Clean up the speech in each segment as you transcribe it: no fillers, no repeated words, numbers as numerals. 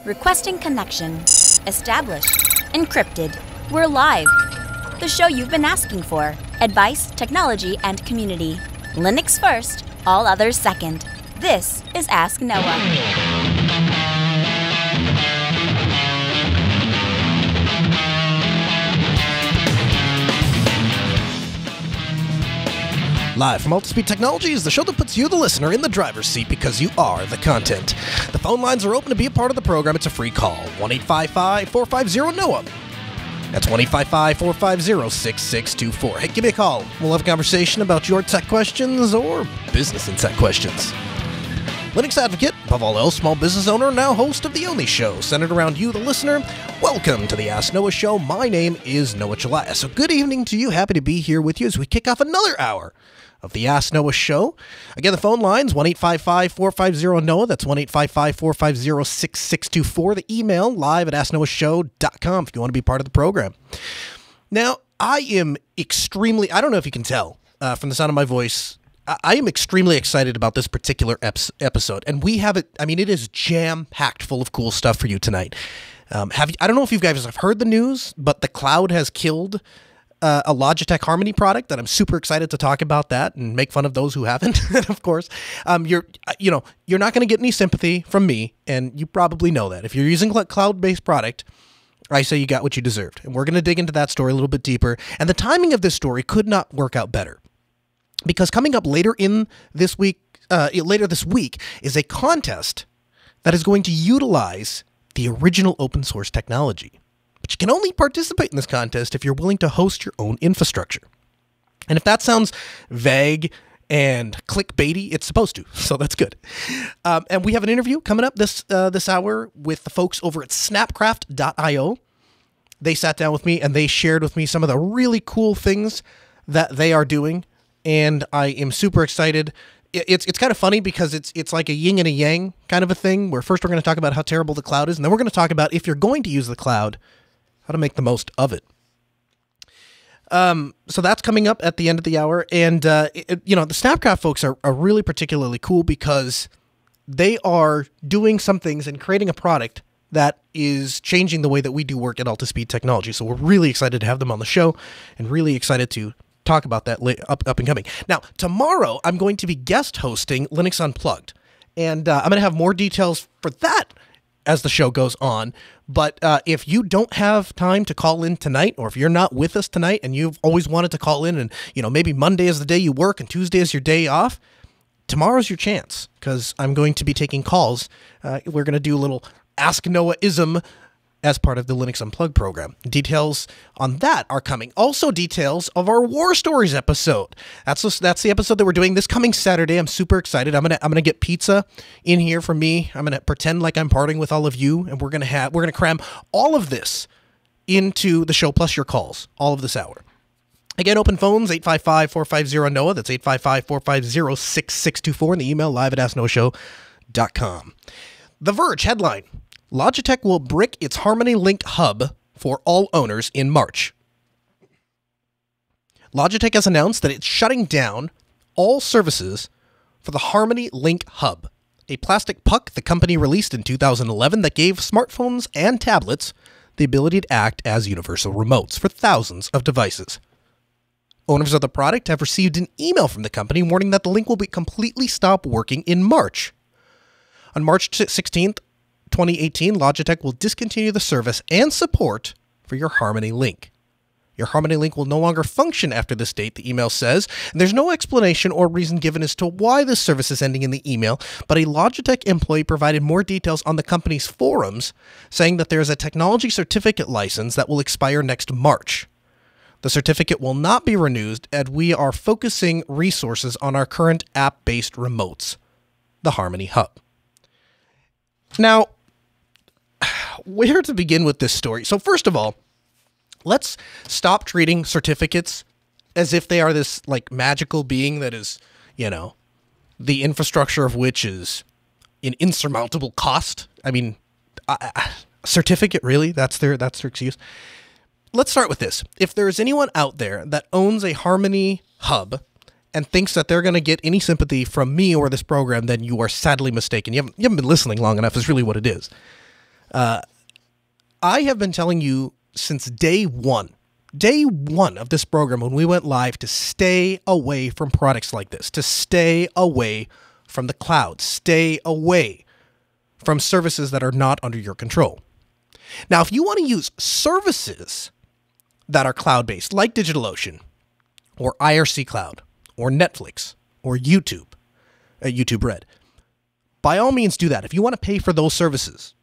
Requesting connection. Established. Encrypted. We're live. The show you've been asking for. Advice, technology, and community. Linux first, all others second. This is Ask Noah. Live from Multispeed Technologies, the show that puts you, the listener, in the driver's seat because you are the content. The phone lines are open to be a part of the program. It's a free call. 1-855-450-NOAH. That's 1-855-450-6624. Hey, give me a call. We'll have a conversation about your tech questions or business and tech questions. Linux advocate, above all else, small business owner, now host of the only show centered around you, the listener. Welcome to the Ask Noah Show. My name is Noah Chalaya. So good evening to you. Happy to be here with you as we kick off another hour of the Ask Noah Show. Again, the phone lines, 1-855-450-NOAH. That's 1-855-450-6624. The email, live at asknoahshow.com if you want to be part of the program. Now, I am extremely, I don't know if you can tell from the sound of my voice, I am extremely excited about this particular episode. And we have it, I mean, it is jam-packed full of cool stuff for you tonight. I don't know if you guys have heard the news, but the cloud has killed a Logitech Harmony product, and I'm super excited to talk about that and make fun of those who haven't. And of course, you're not going to get any sympathy from me, and you probably know that. If you're using a cloud-based product, I say you got what you deserved. And we're going to dig into that story a little bit deeper. And the timing of this story could not work out better, because coming up later this week is a contest that is going to utilize the original open source technology. But you can only participate in this contest if you're willing to host your own infrastructure. And if that sounds vague and clickbaity, it's supposed to, so that's good. And we have an interview coming up this hour with the folks over at snapcraft.io. They sat down with me and they shared with me some of the really cool things that they are doing, and I am super excited. It's kind of funny because it's like a yin and a yang kind of a thing, where first we're going to talk about how terrible the cloud is, and then we're going to talk about, if you're going to use the cloud, how to make the most of it. So that's coming up at the end of the hour. And, the Snapcraft folks are really particularly cool because they are doing some things and creating a product that is changing the way that we do work at Altispeed Technology. So we're really excited to have them on the show and really excited to talk about that up and coming. Now, tomorrow I'm going to be guest hosting Linux Unplugged. And I'm going to have more details for that as the show goes on. But if you don't have time to call in tonight, or if you're not with us tonight and you've always wanted to call in, and maybe Monday is the day you work and Tuesday is your day off, tomorrow's your chance, because I'm going to be taking calls. We're going to do a little Ask Noah-ism as part of the Linux Unplugged program. Details on that are coming. Also, details of our War Stories episode. That's the episode that we're doing this coming Saturday. I'm super excited. I'm gonna get pizza in here for me. I'm gonna pretend like I'm partying with all of you, and we're gonna cram all of this into the show, plus your calls, all of this hour. Again, open phones, 855-450-NOAH. That's 855-450-6624. And the email, live at asknoahshow.com. The Verge headline: Logitech will brick its Harmony Link hub for all owners in March. Logitech has announced that it's shutting down all services for the Harmony Link hub, a plastic puck the company released in 2011 that gave smartphones and tablets the ability to act as universal remotes for thousands of devices. Owners of the product have received an email from the company warning that the Link will be completely stop working in March. On March 16th, 2018, Logitech will discontinue the service and support for your Harmony Link. Your Harmony Link will no longer function after this date, the email says, and there's no explanation or reason given as to why this service is ending in the email, but a Logitech employee provided more details on the company's forums, saying that there is a technology certificate license that will expire next March. The certificate will not be renewed, and we are focusing resources on our current app-based remotes, the Harmony Hub. Now, where to begin with this story? So first of all, let's stop treating certificates as if they are this like magical being that is, the infrastructure of which is an insurmountable cost. I mean, certificate, really? That's their excuse. Let's start with this. If there is anyone out there that owns a Harmony Hub and thinks that they're going to get any sympathy from me or this program, then you are sadly mistaken. You haven't been listening long enough is really what it is. I have been telling you since day one of this program when we went live to stay away from products like this, to stay away from the cloud, stay away from services that are not under your control. Now, if you want to use services that are cloud-based, like DigitalOcean, or IRC Cloud, or Netflix, or YouTube Red, by all means do that. If you want to pay for those services,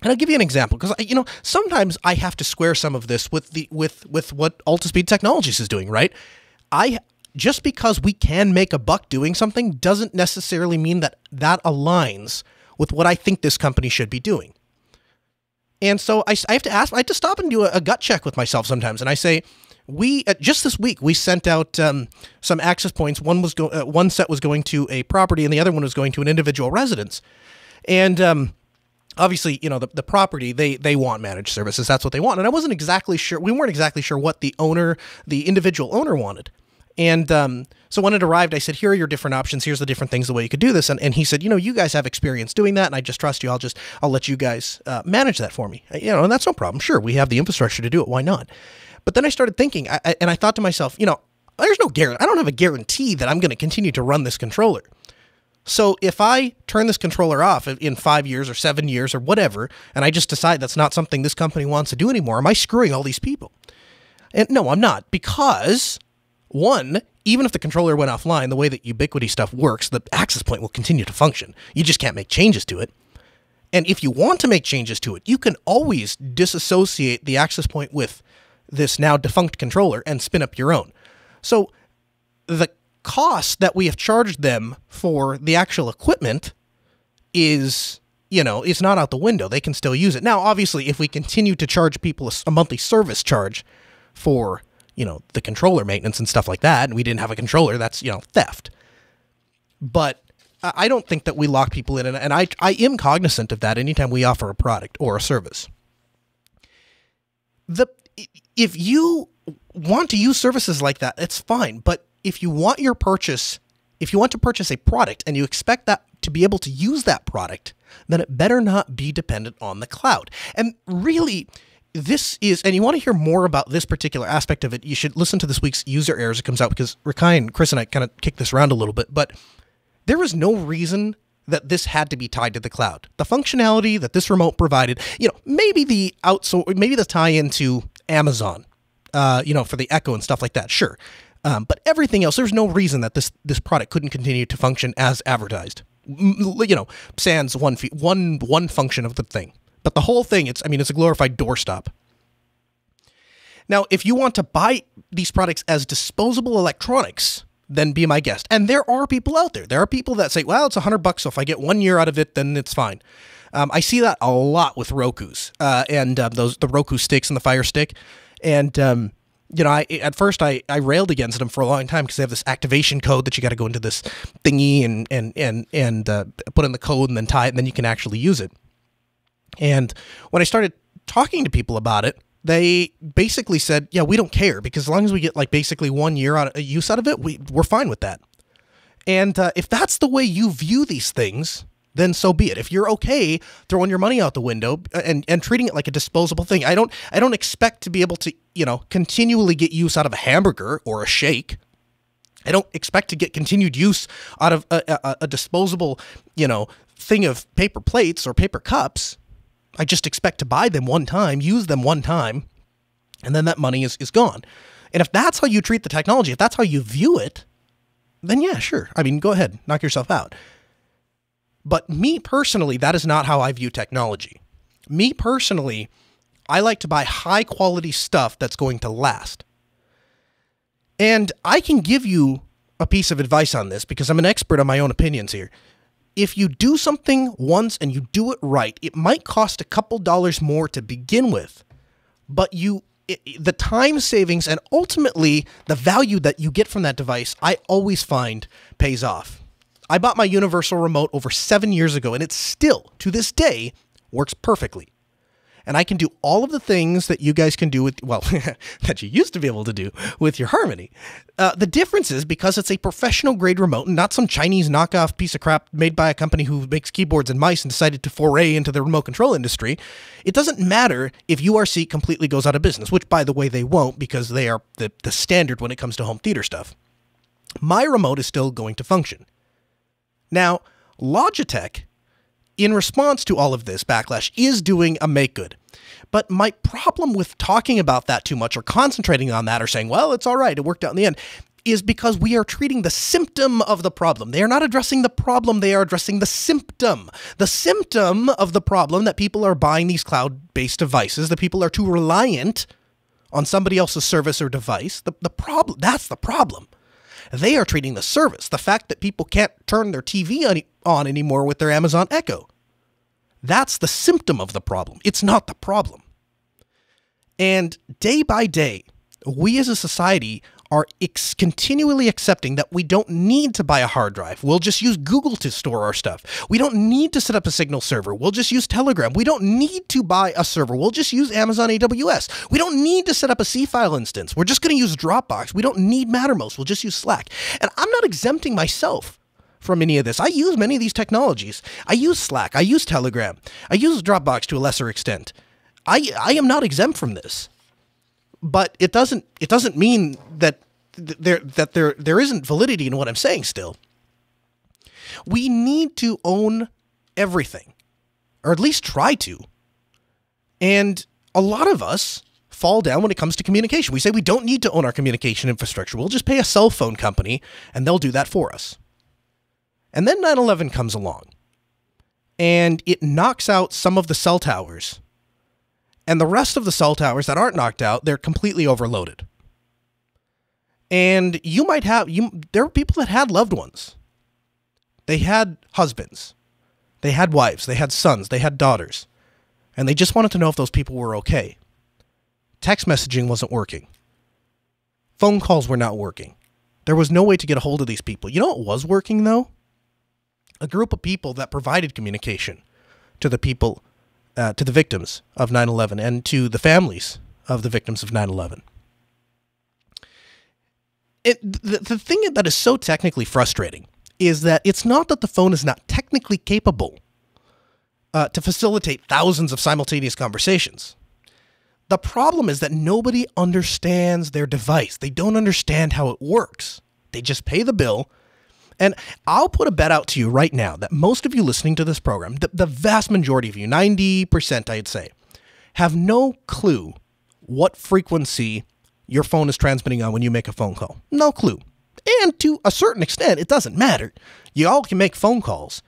and I'll give you an example, because sometimes I have to square some of this with what Altispeed Technologies is doing, right? Just because we can make a buck doing something doesn't necessarily mean that aligns with what I think this company should be doing. And so I have to stop and do a gut check with myself sometimes, and I say, just this week we sent out some access points. One set was going to a property, and the other one was going to an individual residence, and obviously, the property, they want managed services. That's what they want. And I wasn't exactly sure. We weren't exactly sure what the individual owner wanted. And so when it arrived, I said, here are your different options. Here's the different things, the way you could do this. And he said, you guys have experience doing that, and I just trust you. I'll let you guys manage that for me. And that's no problem. Sure, we have the infrastructure to do it. Why not? But then I started thinking, and I thought to myself, there's no guarantee. I don't have a guarantee that I'm going to continue to run this controller. So if I turn this controller off in 5 years or 7 years or whatever, and I just decide that's not something this company wants to do anymore, am I screwing all these people? And no, I'm not, because one, even if the controller went offline, the way that Ubiquiti stuff works, the access point will continue to function. You just can't make changes to it. And if you want to make changes to it, you can always disassociate the access point with this now defunct controller and spin up your own. So the cost that we have charged them for the actual equipment is not out the window. They can still use it. Now, obviously, if we continue to charge people a monthly service charge for, the controller maintenance and stuff like that, and we didn't have a controller, that's, theft. But I don't think that we lock people in, and I am cognizant of that anytime we offer a product or a service. If you want to use services like that, it's fine, but if you want to purchase a product and you expect that to be able to use that product, then it better not be dependent on the cloud. And really, and you want to hear more about this particular aspect of it, you should listen to this week's user errors. It comes out because Rakai and Chris and I kind of kicked this around a little bit, but there was no reason that this had to be tied to the cloud. The functionality that this remote provided, maybe the tie into Amazon, for the Echo and stuff like that, sure. But everything else, there's no reason that this product couldn't continue to function as advertised. Sans one function of the thing. But the whole thing, it's a glorified doorstop. Now, if you want to buy these products as disposable electronics, then be my guest. And there are people out there. There are people that say, well, it's $100, so if I get 1 year out of it, then it's fine. I see that a lot with Rokus and the Roku sticks and the Fire Stick. And at first I railed against them for a long time because they have this activation code that you got to go into this thingy and put in the code and then tie it, and then you can actually use it. And when I started talking to people about it, they basically said, yeah, we don't care, because as long as we get basically 1 year use out of it, we're fine with that. And if that's the way you view these things, then so be it. If you're okay throwing your money out the window and treating it like a disposable thing, I don't expect to be able to, continually get use out of a hamburger or a shake. I don't expect to get continued use out of a disposable, thing of paper plates or paper cups. I just expect to buy them one time, use them one time, and then that money is gone. And if that's how you treat the technology, if that's how you view it, then yeah, sure. Go ahead, knock yourself out. But me personally, that is not how I view technology. Me personally, I like to buy high quality stuff that's going to last. And I can give you a piece of advice on this because I'm an expert on my own opinions here. If you do something once and you do it right, it might cost a couple dollars more to begin with, but the time savings and ultimately the value that you get from that device, I always find pays off. I bought my universal remote over 7 years ago, and it still, to this day, works perfectly. and I can do all of the things that you guys can do with, well, that you used to be able to do with your Harmony. The difference is because it's a professional grade remote and not some Chinese knockoff piece of crap made by a company who makes keyboards and mice and decided to foray into the remote control industry. It doesn't matter if URC completely goes out of business, which, by the way, they won't because they are the standard when it comes to home theater stuff. My remote is still going to function. Now, Logitech, in response to all of this backlash, is doing a make good. But my problem with talking about that too much or concentrating on that or saying, well, it's all right, it worked out in the end, is because we are treating the symptom of the problem. They are not addressing the problem, they are addressing the symptom. The symptom of the problem that people are buying these cloud-based devices, that people are too reliant on somebody else's service or device. The problem, that's the problem. They are treating the service, the fact that people can't turn their TV on anymore with their Amazon Echo. That's the symptom of the problem. It's not the problem. And day by day, we as a society are continually accepting that we don't need to buy a hard drive. We'll just use Google to store our stuff. We don't need to set up a Signal server. We'll just use Telegram. We don't need to buy a server. We'll just use Amazon AWS. We don't need to set up a C-file instance. We're just going to use Dropbox. We don't need Mattermost. We'll just use Slack. And I'm not exempting myself from any of this. I use many of these technologies. I use Slack. I use Telegram. I use Dropbox to a lesser extent. I am not exempt from this. But it doesn't mean that there isn't validity in what I'm saying still. We need to own everything, or at least try to. And a lot of us fall down when it comes to communication. We say we don't need to own our communication infrastructure. We'll just pay a cell phone company and they'll do that for us. And then 9/11 comes along and it knocks out some of the cell towers. And the rest of the cell towers that aren't knocked out, they're completely overloaded. And you might have, there were people that had loved ones. They had husbands. They had wives. They had sons. They had daughters. And they just wanted to know if those people were okay. Text messaging wasn't working. Phone calls were not working. There was no way to get a hold of these people. You know what was working, though? A group of people that provided communication to the people, to the victims of 9/11 and to the families of the victims of 9/11. The thing that is so technically frustrating is that it's not that the phone is not technically capable to facilitate thousands of simultaneous conversations. The problem is that nobody understands their device. They don't understand how it works. They just pay the bill. And I'll put a bet out to you right now that most of you listening to this program, the vast majority of you, 90% I'd say, have no clue what frequency your phone is transmitting on when you make a phone call. No clue. And to a certain extent, it doesn't matter. You all can make phone calls.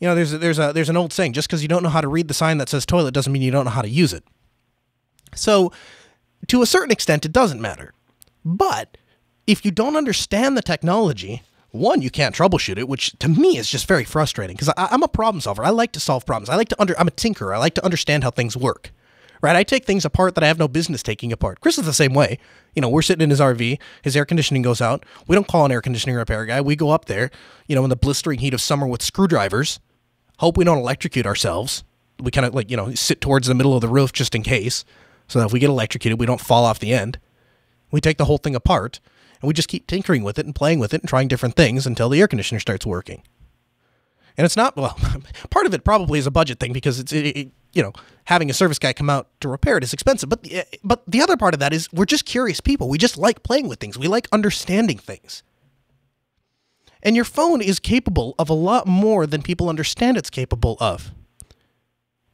You know, there's an old saying, just because you don't know how to read the sign that says toilet doesn't mean you don't know how to use it. So, to a certain extent, it doesn't matter. But if you don't understand the technology, one, you can't troubleshoot it, which to me is just very frustrating because I'm a problem solver. I like to solve problems. I'm a tinkerer. I like to understand how things work. Right? I take things apart that I have no business taking apart. Chris is the same way. You know, we're sitting in his RV. His air conditioning goes out. We don't call an air conditioning repair guy. We go up there, you know, in the blistering heat of summer with screwdrivers. Hope we don't electrocute ourselves. We kind of like, you know, sit towards the middle of the roof just in case. So that if we get electrocuted, we don't fall off the end. We take the whole thing apart. And we just keep tinkering with it and playing with it and trying different things until the air conditioner starts working. And it's not, well, part of it probably is a budget thing because you know, having a service guy come out to repair it is expensive. But the other part of that is we're just curious people. We just like playing with things. We like understanding things. And your phone is capable of a lot more than people understand it's capable of.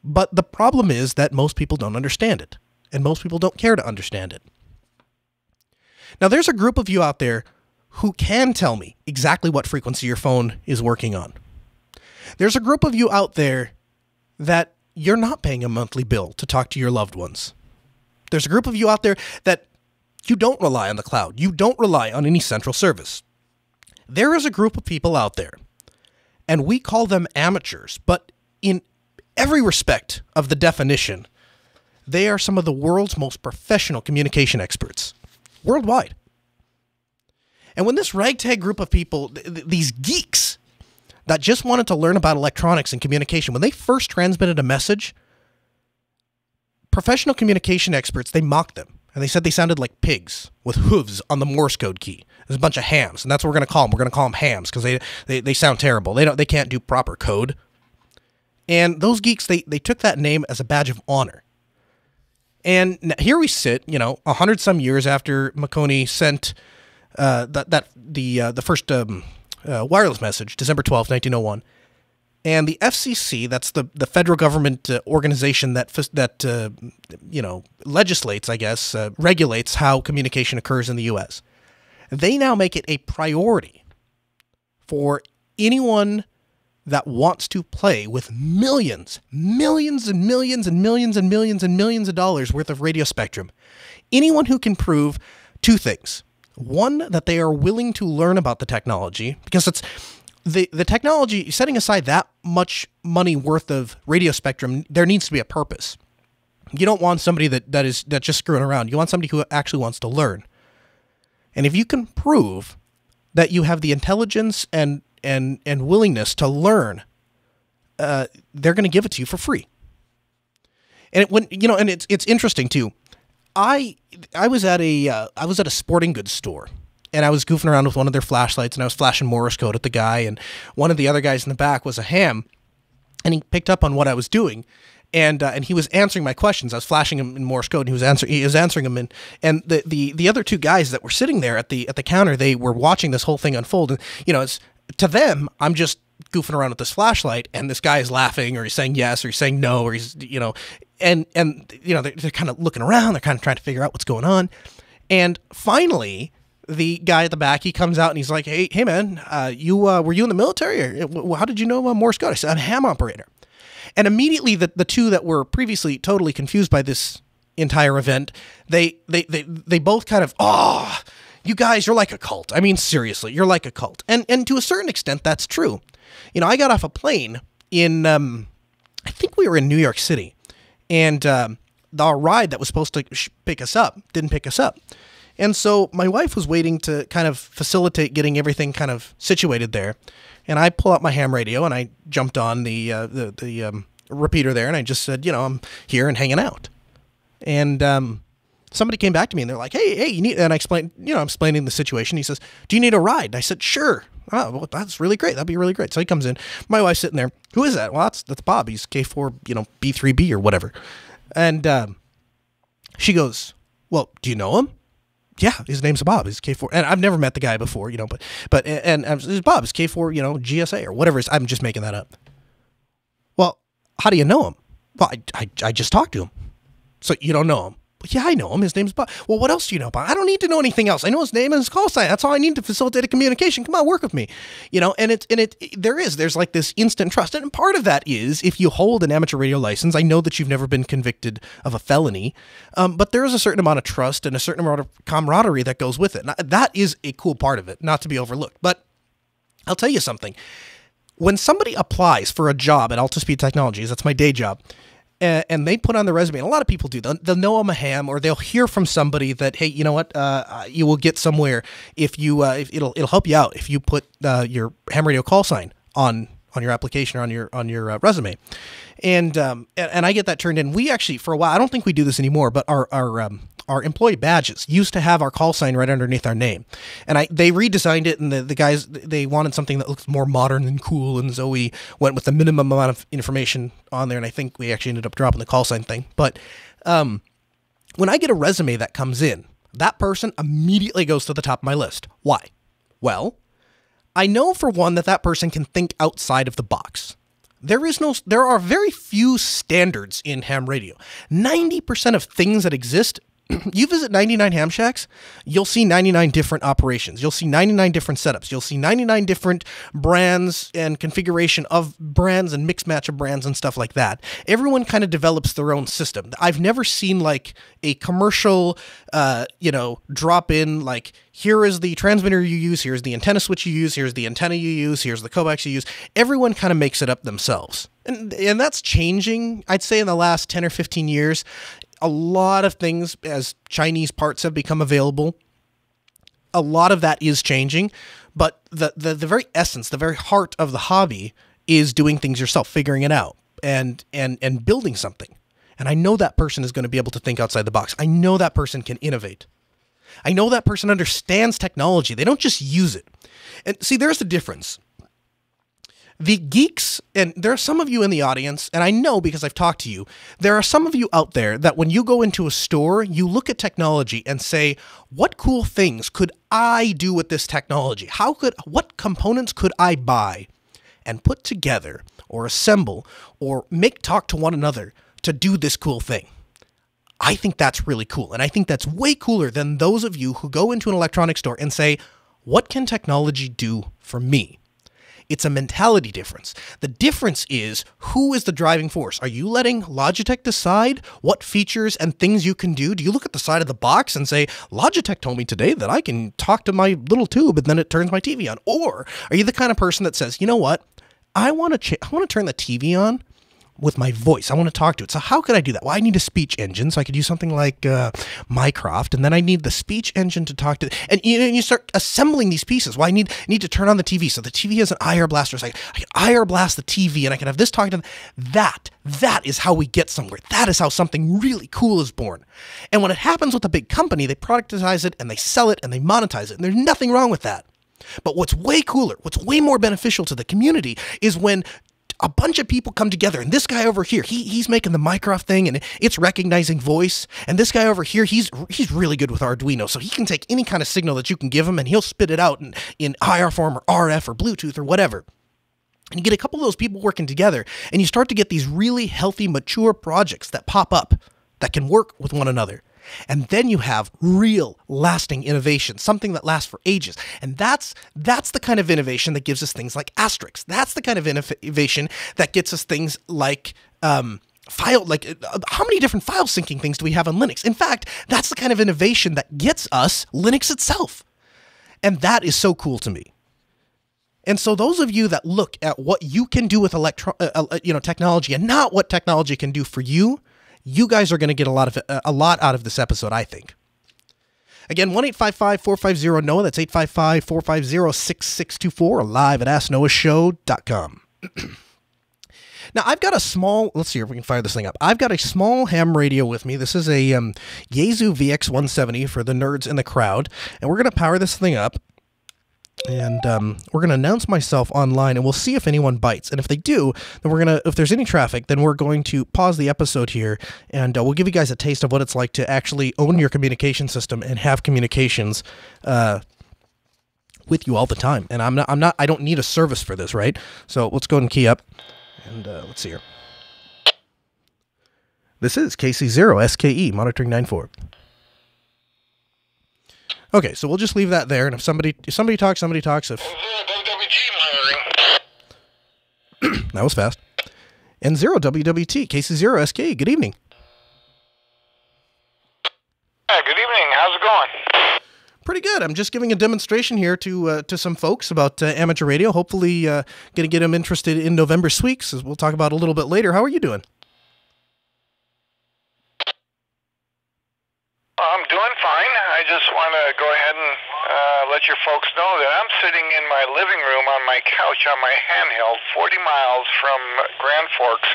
But the problem is that most people don't understand it. And most people don't care to understand it. Now, there's a group of you out there who can tell me exactly what frequency your phone is working on. There's a group of you out there that you're not paying a monthly bill to talk to your loved ones. There's a group of you out there that you don't rely on the cloud. You don't rely on any central service. There is a group of people out there, and we call them amateurs, but in every respect of the definition, they are some of the world's most professional communication experts. Worldwide. And when this ragtag group of people, these geeks that just wanted to learn about electronics and communication, when they first transmitted a message, professional communication experts, they mocked them. And they said they sounded like pigs with hooves on the Morse code key. There's a bunch of hams, and that's what we're going to call them. We're going to call them hams because they sound terrible. They can't do proper code. And those geeks, they took that name as a badge of honor. And here we sit, 100 some years after Marconi sent the first wireless message, December 12th, 1901. And the FCC, that's the federal government organization that legislates, I guess, regulates how communication occurs in the U.S. They now make it a priority for anyone that wants to play with millions and millions and millions and millions of dollars worth of radio spectrum. Anyone who can prove two things. One, that they are willing to learn about the technology, because it's the technology, setting aside that much money worth of radio spectrum, there needs to be a purpose. You don't want somebody that's just screwing around. You want somebody who actually wants to learn. And if you can prove that you have the intelligence and willingness to learn, they're going to give it to you for free. And it's interesting too. I was at a sporting goods store, and I was goofing around with one of their flashlights, and I was flashing Morse code at the guy, and one of the other guys in the back was a ham, and he picked up on what I was doing, and he was answering my questions. I was flashing him in Morse code, and he was answering them, and the other two guys that were sitting there at the counter, they were watching this whole thing unfold, and it's to them, I'm just goofing around with this flashlight, and this guy is laughing, or he's saying yes, or he's saying no, or he's and they're kind of looking around, they're kind of trying to figure out what's going on, and finally, the guy at the back, he comes out and he's like, hey man, were you in the military, or how did you know Morse code? I said, I'm a ham operator. And immediately the two that were previously totally confused by this entire event, they both kind of, you guys, you're like a cult. I mean, seriously, you're like a cult. And to a certain extent, that's true. I got off a plane in, I think we were in New York City, and our ride that was supposed to pick us up didn't pick us up. And so my wife was waiting to kind of facilitate getting everything kind of situated there. And I pull out my ham radio, and I jumped on the repeater there, and I just said, I'm here and hanging out. And somebody came back to me, and they're like, hey, you need, and I explained, I'm explaining the situation. He says, do you need a ride? And I said, sure. Oh, well, that's really great. That'd be really great. So he comes in. My wife's sitting there. Who is that? Well, that's Bob. He's K4, B3B or whatever. And she goes, well, do you know him? Yeah, his name's Bob. He's K4, and I've never met the guy before, but it's Bob. It's K4, GSA or whatever. I'm just making that up. Well, how do you know him? Well, I just talked to him. So you don't know him? Well, yeah, I know him. His name's Bob. Well, what else do you know about? I don't need to know anything else. I know his name and his call sign. That's all I need to facilitate a communication. Come on, work with me. And there's like this instant trust. And part of that is if you hold an amateur radio license, I know that you've never been convicted of a felony, but there is a certain amount of trust and a certain amount of camaraderie that goes with it. Now, that is a cool part of it, not to be overlooked. But I'll tell you something. When somebody applies for a job at Alta Speed Technologies, that's my day job, and they put on their resume, and a lot of people do, they'll know I'm a ham, or they'll hear from somebody that, hey, you know what, you will get somewhere if you, if it'll help you out if you put your ham radio call sign on your application or on your resume, and I get that turned in. We actually, for a while, I don't think we do this anymore, but our employee badges used to have our call sign right underneath our name, and they redesigned it, and the guys, they wanted something that looks more modern and cool, and so we went with the minimum amount of information on there, and I think we actually ended up dropping the call sign thing. But when I get a resume that comes in, that person immediately goes to the top of my list. Why? Well, I know for one that person can think outside of the box. There are very few standards in ham radio. 90% of things that exist, you visit 99 ham shacks, you'll see 99 different operations. You'll see 99 different setups. You'll see 99 different brands and configuration of brands and mix match of brands and stuff like that. Everyone kind of develops their own system. I've never seen like a commercial, drop in, like, here is the transmitter you use, here's the antenna switch you use, here's the antenna you use, here's the coax you use. Everyone kind of makes it up themselves. And that's changing, I'd say, in the last 10 or 15 years. A lot of things, as Chinese parts have become available, a lot of that is changing, but the very essence, the very heart of the hobby is doing things yourself, figuring it out, and building something. And I know that person is going to be able to think outside the box. I know that person can innovate. I know that person understands technology. They don't just use it. And see, there's the difference. The geeks, and there are some of you in the audience, and I know because I've talked to you, there are some of you out there that when you go into a store, you look at technology and say, what cool things could I do with this technology? What components could I buy and put together or assemble or make talk to one another to do this cool thing? I think that's really cool. And I think that's way cooler than those of you who go into an electronics store and say, what can technology do for me? It's a mentality difference. The difference is, who is the driving force? Are you letting Logitech decide what features and things you can do? Do you look at the side of the box and say, Logitech told me today that I can talk to my little tube and then it turns my TV on? Or are you the kind of person that says, you know what? I want to turn the TV on with my voice. I want to talk to it. So how could I do that? Well, I need a speech engine, so I could use something like Mycroft, and then I need the speech engine to talk to. And you start assembling these pieces. Well, I need to turn on the TV, so the TV has an IR blaster. So I can IR blast the TV, and I can have this talking to them. That is how we get somewhere. That is how something really cool is born. And when it happens with a big company, they productize it, and they sell it, and they monetize it, and there's nothing wrong with that. But what's way cooler, what's way more beneficial to the community is when a bunch of people come together, and this guy over here, he's making the Mycroft thing, and it's recognizing voice, and this guy over here, he's really good with Arduino, so he can take any kind of signal that you can give him, and he'll spit it out in IR form or RF or Bluetooth or whatever. And you get a couple of those people working together, and you start to get these really healthy, mature projects that pop up that can work with one another. And then you have real lasting innovation, something that lasts for ages. And that's the kind of innovation that gives us things like asterisks. That's the kind of innovation that gets us things like how many different file syncing things do we have on Linux? In fact, that's the kind of innovation that gets us Linux itself. And that is so cool to me. And so those of you that look at what you can do with technology and not what technology can do for you, you guys are going to get a lot out of this episode, I think. Again, 1-855-450-NOAH. That's 855-450-6624, or live at AskNoahShow.com. Now, I've got a small, let's see if we can fire this thing up. I've got a small ham radio with me. This is a Yaesu VX170 for the nerds in the crowd. And we're going to power this thing up. And we're going to announce myself online, and we'll see if anyone bites. And if they do, then if there's any traffic, then we're going to pause the episode here, and we'll give you guys a taste of what it's like to actually own your communication system and have communications with you all the time. And I don't need a service for this, right? So let's go ahead and key up, and let's see here. This is KC0SKE, monitoring 94. Okay, so we'll just leave that there, and if somebody talks. That was fast. And 0WWT, KC0SK, good evening. Hi, good evening. How's it going? Pretty good. I'm just giving a demonstration here to some folks about amateur radio. Hopefully going to get them interested in November Sweeks, as we'll talk about a little bit later. How are you doing? I'm doing fine. I just want to go ahead and let your folks know that I'm sitting in my living room on my couch on my handheld 40 miles from Grand Forks,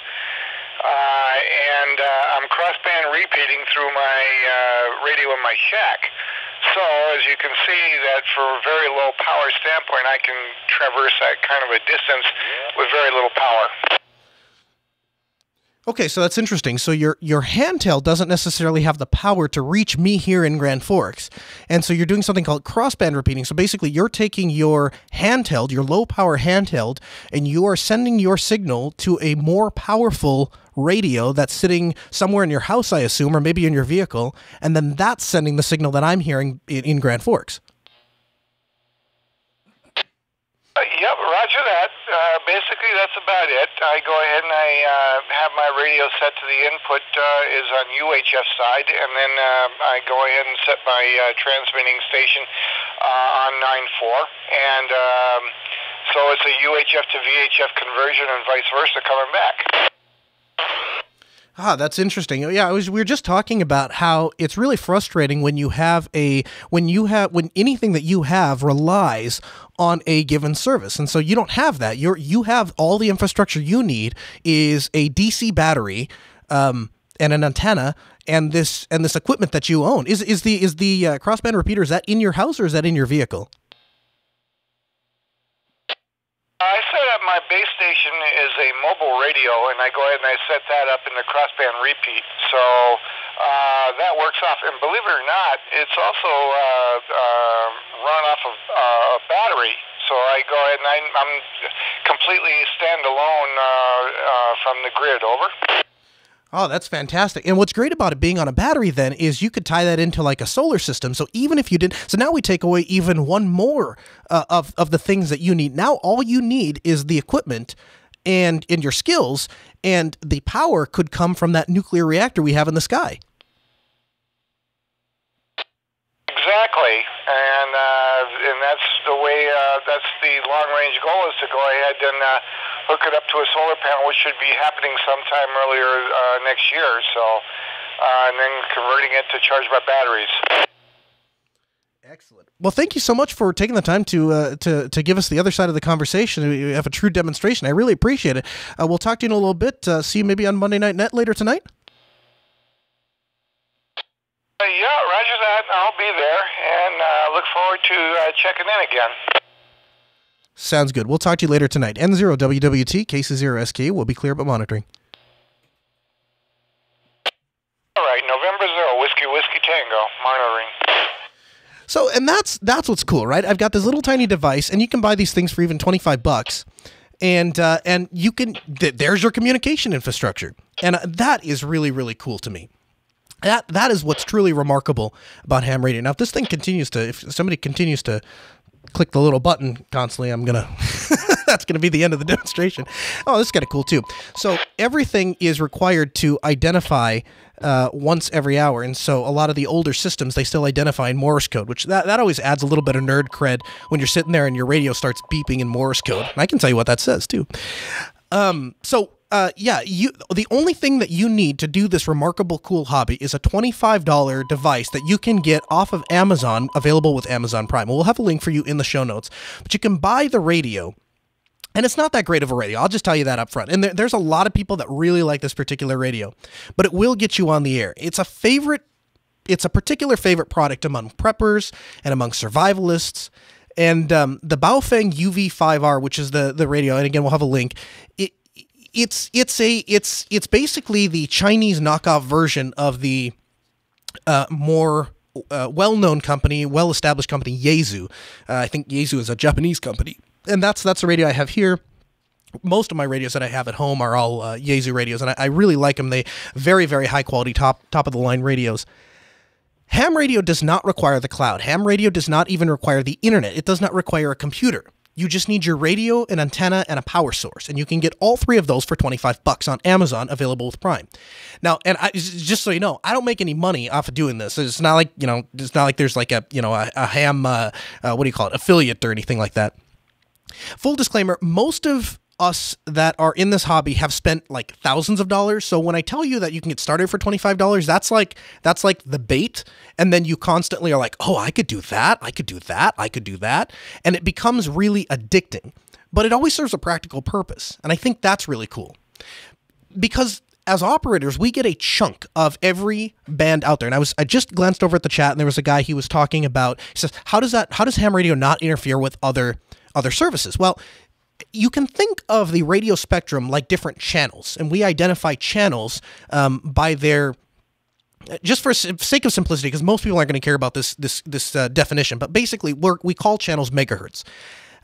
and I'm crossband repeating through my radio in my shack. So as you can see that for a very low power standpoint, I can traverse that kind of a distance with very little power. Okay, so that's interesting. So your handheld doesn't necessarily have the power to reach me here in Grand Forks. And so you're doing something called crossband repeating. So basically you're taking your handheld, your low power handheld, and you are sending your signal to a more powerful radio that's sitting somewhere in your house, I assume, or maybe in your vehicle, and then that's sending the signal that I'm hearing in Grand Forks. Yep, roger that. Basically, that's about it. I go ahead and I have my radio set to the input is on UHF side, and then I go ahead and set my transmitting station on 9.4, and so it's a UHF to VHF conversion and vice versa coming back. Ah, that's interesting. Yeah, we were just talking about how it's really frustrating when when anything that you have relies on a given service. And so you don't have that. You have all the infrastructure you need is a DC battery, and an antenna and this equipment that you own. Is the crossband repeater, is that in your house or is that in your vehicle? I set up my base station is a mobile radio, and I go ahead and I set that up in the crossband repeat. So that works off. And believe it or not, it's also run off of a battery. So I go ahead and I'm completely standalone from the grid. Over. Oh, that's fantastic. And what's great about it being on a battery then is you could tie that into like a solar system. So even if you did, so now we take away even one more of the things that you need. Now all you need is the equipment and in your skills, and the power could come from that nuclear reactor we have in the sky. Exactly, and that's the way. That's the long-range goal, is to go ahead and hook it up to a solar panel, which should be happening sometime earlier next year. So, and then converting it to charge by batteries. Excellent. Well, thank you so much for taking the time to give us the other side of the conversation. We have a true demonstration. I really appreciate it. We'll talk to you in a little bit. See you maybe on Monday Night Net later tonight. Yeah, roger that. I'll be there, and look forward to checking in again. Sounds good. We'll talk to you later tonight. N0WWT, KC0SK. We'll be clear but monitoring. All right, November 0, Whiskey Tango, monitoring. So, and that's what's cool, right? I've got this little tiny device, and you can buy these things for even $25, and you can. There's your communication infrastructure, and that is really, really cool to me. That is what's truly remarkable about ham radio. Now, if this thing continues to, if somebody continues to click the little button constantly, I'm gonna that's gonna be the end of the demonstration. Oh, this is kind of cool too. So everything is required to identify once every hour, and so a lot of the older systems, they still identify in Morse code, which that always adds a little bit of nerd cred when you're sitting there and your radio starts beeping in Morse code. And I can tell you what that says too. The only thing that you need to do this remarkable, cool hobby is a $25 device that you can get off of Amazon, available with Amazon Prime. We'll have a link for you in the show notes, but you can buy the radio, and it's not that great of a radio. I'll just tell you that up front. And there's a lot of people that really like this particular radio, but it will get you on the air. It's a particular favorite product among preppers and among survivalists. And the Baofeng UV5R, which is the radio, and again, we'll have a link. It's basically the Chinese knockoff version of the more well-known company, well-established company, Yaesu. I think Yaesu is a Japanese company, and that's the radio I have here. Most of my radios that I have at home are all Yaesu radios, and I really like them. They very, very high quality, top of the line radios. Ham radio does not require the cloud. Ham radio does not even require the internet. It does not require a computer. You just need your radio, an antenna, and a power source, and you can get all three of those for $25 on Amazon, available with Prime. Now, and just so you know, I don't make any money off of doing this. It's not like there's like a ham affiliate or anything like that. Full disclaimer: most of us that are in this hobby have spent like thousands of dollars. So when I tell you that you can get started for $25, that's like the bait. And then you constantly are like, oh, I could do that. I could do that. I could do that. And it becomes really addicting, but it always serves a practical purpose. And I think that's really cool, because as operators, we get a chunk of every band out there. And I just glanced over at the chat, and there was a guy, he was talking about, he says, how does ham radio not interfere with other services? Well, you can think of the radio spectrum like different channels, and we identify channels by their, just for sake of simplicity, because most people aren't going to care about this definition, but basically we call channels megahertz.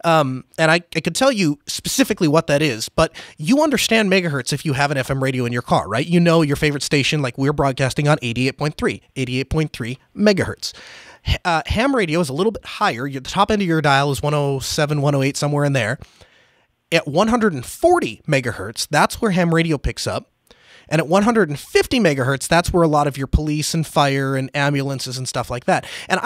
And I could tell you specifically what that is, but you understand megahertz if you have an FM radio in your car, right? You know your favorite station, like we're broadcasting on 88.3 megahertz. Ham radio is a little bit higher. The top end of your dial is 107, 108, somewhere in there. At 140 megahertz, that's where ham radio picks up. And at 150 megahertz, that's where a lot of your police and fire and ambulances and stuff like that. And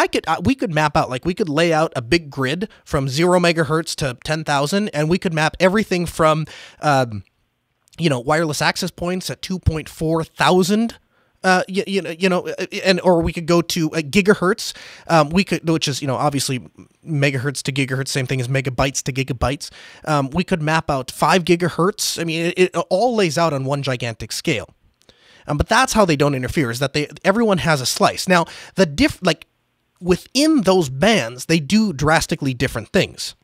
we could map out, like we could lay out a big grid from 0 megahertz to 10,000, and we could map everything from, wireless access points at 2.4 thousand. Or we could go to gigahertz. Which is, obviously megahertz to gigahertz, same thing as megabytes to gigabytes. We could map out 5 gigahertz. I mean, it all lays out on one gigantic scale. But that's how they don't interfere, is that everyone has a slice. Now, within those bands, they do drastically different things.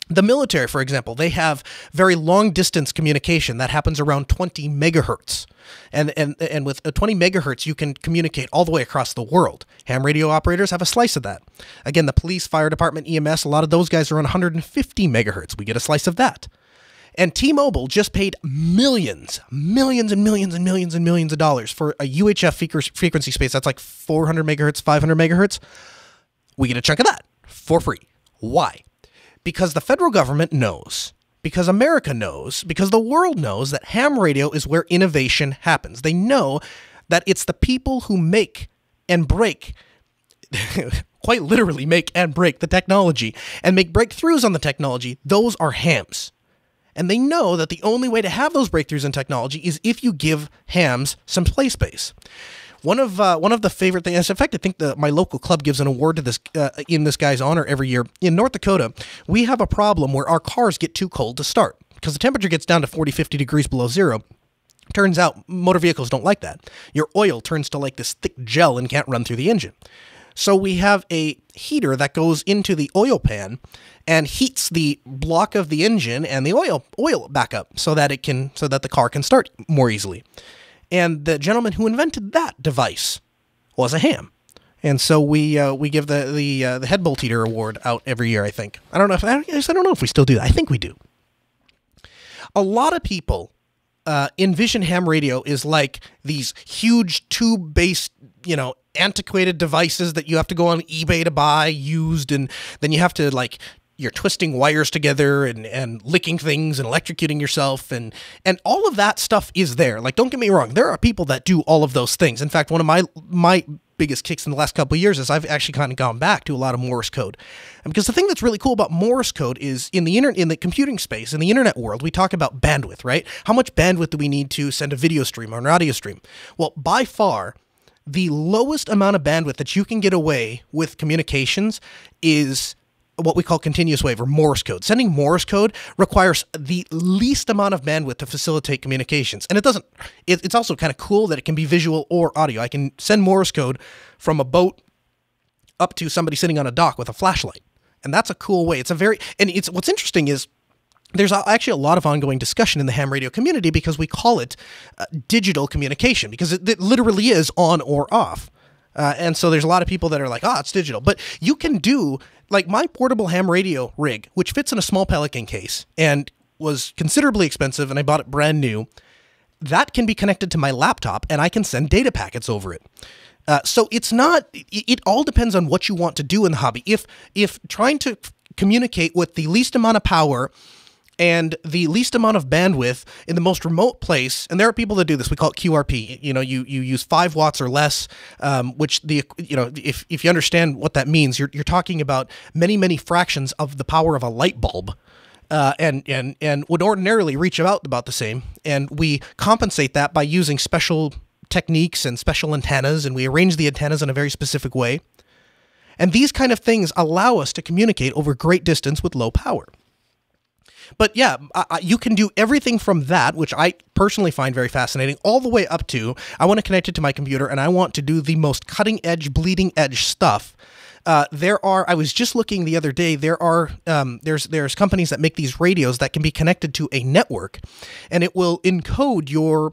The military, for example, they have very long-distance communication that happens around 20 megahertz. And with 20 megahertz, you can communicate all the way across the world. Ham radio operators have a slice of that. Again, the police, fire department, EMS, a lot of those guys are on 150 megahertz. We get a slice of that. And T-Mobile just paid millions and millions and millions of dollars for a UHF frequency space. That's like 400 megahertz, 500 megahertz. We get a chunk of that for free. Why? Because the federal government knows, because America knows, because the world knows that ham radio is where innovation happens. They know that it's the people who make and break, quite literally make and break the technology and make breakthroughs on the technology. Those are hams. And they know that the only way to have those breakthroughs in technology is if you give hams some play space. One of the favorite things, in fact, I think my local club gives an award to this in this guy's honor every year. In North Dakota, we have a problem where our cars get too cold to start because the temperature gets down to 40, 50 degrees below zero. Turns out motor vehicles don't like that. Your oil turns to like this thick gel and can't run through the engine. So we have a heater that goes into the oil pan and heats the block of the engine and the oil back up so that the car can start more easily. And the gentleman who invented that device was a ham. And so we give the head bolt heater award out every year, I think. I don't know if we still do that. I think we do. A lot of people envision ham radio is like these huge tube-based, antiquated devices that you have to go on eBay to buy used, and then you have to you're twisting wires together and licking things and electrocuting yourself, and all of that stuff is there. Like, don't get me wrong, there are people that do all of those things. In fact, one of my biggest kicks in the last couple of years is I've actually kind of gone back to a lot of Morse code. And because the thing that's really cool about Morse code is in the computing space, in the internet world, we talk about bandwidth, right? How much bandwidth do we need to send a video stream or an audio stream? Well, by far, the lowest amount of bandwidth that you can get away with communications is what we call continuous wave or Morse code. Sending Morse code requires the least amount of bandwidth to facilitate communications. And it's also kind of cool that it can be visual or audio. I can send Morse code from a boat up to somebody sitting on a dock with a flashlight. And that's a cool way. What's interesting is there's actually a lot of ongoing discussion in the ham radio community because we call it digital communication, because it literally is on or off. And so there's a lot of people that are like, it's digital. But you can do, like my portable ham radio rig, which fits in a small Pelican case and was considerably expensive, and I bought it brand new. That can be connected to my laptop, and I can send data packets over it. So it all depends on what you want to do in the hobby. If trying to communicate with the least amount of power and the least amount of bandwidth in the most remote place, and there are people that do this. We call it QRP. You use 5 watts or less, which if you understand what that means, you're talking about many fractions of the power of a light bulb, and would ordinarily reach about the same. And we compensate that by using special techniques and special antennas, and we arrange the antennas in a very specific way. And these kind of things allow us to communicate over great distance with low power. But yeah, you can do everything from that, which I personally find very fascinating, all the way up to, I want to connect it to my computer and I want to do the most cutting edge, bleeding edge stuff. I was just looking the other day, there's companies that make these radios that can be connected to a network, and it will encode your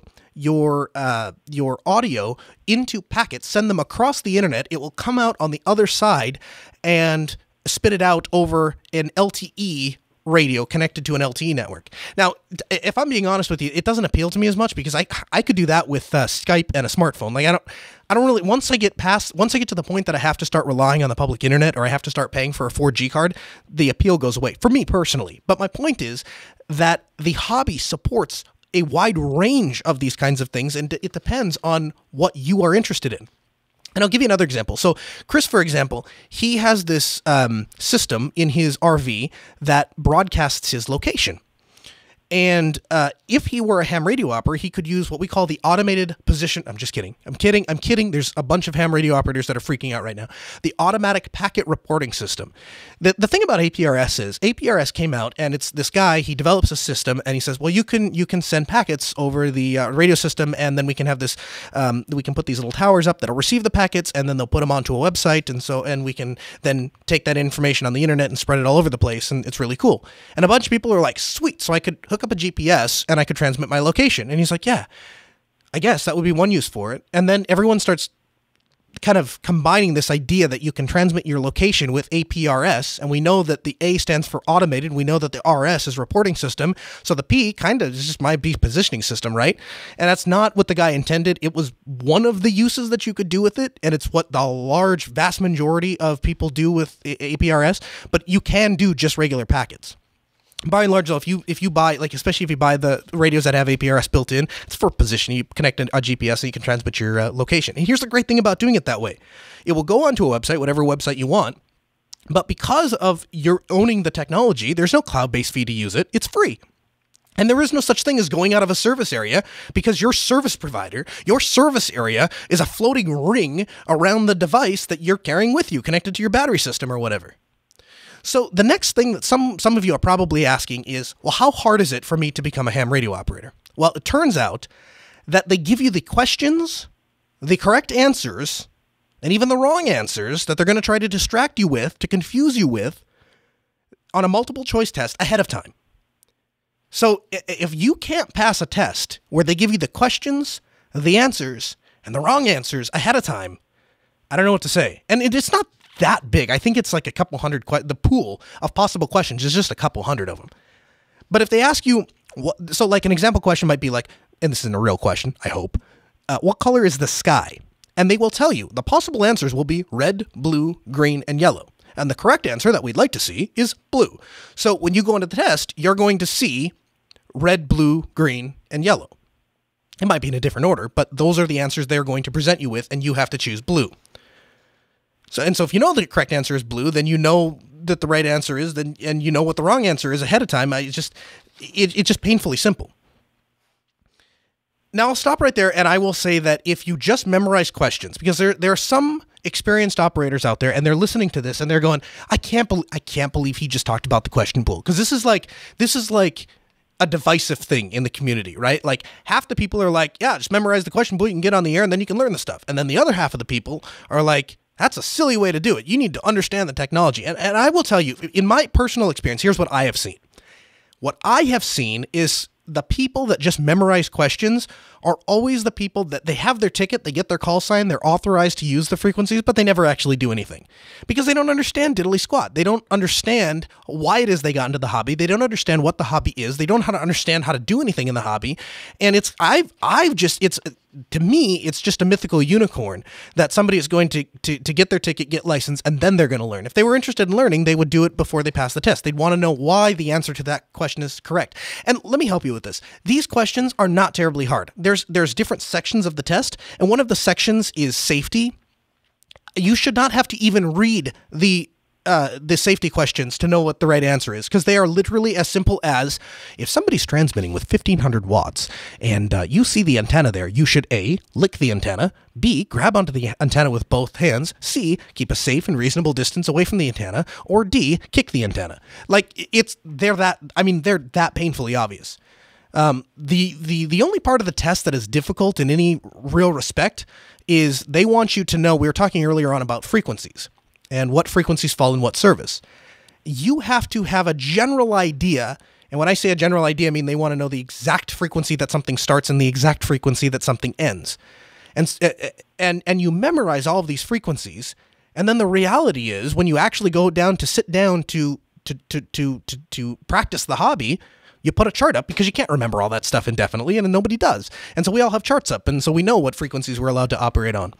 audio into packets, send them across the internet. It will come out on the other side and spit it out over an LTE radio connected to an LTE network. Now, if I'm being honest with you, it doesn't appeal to me as much because I could do that with Skype and a smartphone. Like I don't really, once I get to the point that I have to start relying on the public internet or I have to start paying for a 4G card, the appeal goes away for me personally. But my point is that the hobby supports a wide range of these kinds of things, and it depends on what you are interested in. And I'll give you another example. So Chris, for example, he has this system in his RV that broadcasts his location. And if he were a ham radio operator, he could use what we call the automated position. I'm just kidding. I'm kidding. There's a bunch of ham radio operators that are freaking out right now. The automatic packet reporting system. The thing about APRS is APRS came out, and it's this guy. He develops a system, and he says, well, you can send packets over the radio system, and then we can have this. We can put these little towers up that'll receive the packets, and then they'll put them onto a website, and we can then take that information on the internet and spread it all over the place, and it's really cool. And a bunch of people are like, sweet, so I could hook up a GPS and I could transmit my location. And he's like, yeah, I guess that would be one use for it. And then everyone starts kind of combining this idea that you can transmit your location with APRS, and we know that the A stands for automated. We know that the RS is reporting system, so the P kind of is just my B positioning system, right? And that's not what the guy intended. It was one of the uses that you could do with it, and it's what the large, vast majority of people do with APRS, but you can do just regular packets. By and large, though, if you buy, like, especially if you buy the radios that have APRS built in, it's for positioning. You connect a GPS and you can transmit your location. And here's the great thing about doing it that way. It will go onto a website, whatever website you want, but because of your owning the technology, there's no cloud-based fee to use it. It's free. And there is no such thing as going out of a service area, because your service provider, your service area is a floating ring around the device that you're carrying with you, connected to your battery system or whatever. So the next thing that some of you are probably asking is, well, how hard is it for me to become a ham radio operator? Well, it turns out that they give you the questions, the correct answers, and even the wrong answers that they're going to try to distract you with, to confuse you with, on a multiple choice test ahead of time. So if you can't pass a test where they give you the questions, the answers, and the wrong answers ahead of time, I don't know what to say. And it's not that big. I think it's like a couple hundred. The pool of possible questions is just a couple hundred of them. But if they ask you, so like an example question might be like, and this isn't a real question, I hope, what color is the sky? And they will tell you the possible answers will be red, blue, green, and yellow. And the correct answer that we'd like to see is blue. So when you go into the test, you're going to see red, blue, green, and yellow. It might be in a different order, but those are the answers they're going to present you with, and you have to choose blue. So if you know the correct answer is blue, then you know that the right answer is, and you know what the wrong answer is ahead of time. It's just painfully simple. Now I'll stop right there, and I will say that if you just memorize questions, because there are some experienced operators out there, and they're listening to this, and they're going, I can't believe he just talked about the question pool, because this is like a divisive thing in the community, right? Like, half the people are like, yeah, just memorize the question pool, you can get on the air, and then you can learn the stuff. And then the other half of the people are like, that's a silly way to do it. You need to understand the technology. And I will tell you, in my personal experience, here's what I have seen. What I have seen is the people that just memorize questions are always the people that they have their ticket, they get their call sign, they're authorized to use the frequencies, but they never actually do anything because they don't understand diddly squat. They don't understand why it is they got into the hobby. They don't understand what the hobby is. They don't understand how to do anything in the hobby. And to me, it's just a mythical unicorn that somebody is going to get their ticket, get licensed, and then they're going to learn. If they were interested in learning, they would do it before they pass the test. They'd want to know why the answer to that question is correct. And let me help you with this. These questions are not terribly hard. There's different sections of the test, and one of the sections is safety. You should not have to even read the safety questions to know what the right answer is, because they are literally as simple as, if somebody's transmitting with 1500 watts and you see the antenna there, you should A, lick the antenna, B, grab onto the antenna with both hands, C, keep a safe and reasonable distance away from the antenna, or D, kick the antenna. Like, they're that painfully obvious. The only part of the test that is difficult in any real respect is they want you to know, we were talking earlier on about frequencies and what frequencies fall in what service. You have to have a general idea, and when I say a general idea, I mean they want to know the exact frequency that something starts and the exact frequency that something ends. And you memorize all of these frequencies, and then the reality is, when you actually go down to sit down to practice the hobby, you put a chart up, because you can't remember all that stuff indefinitely, and nobody does. And so we all have charts up, and so we know what frequencies we're allowed to operate on.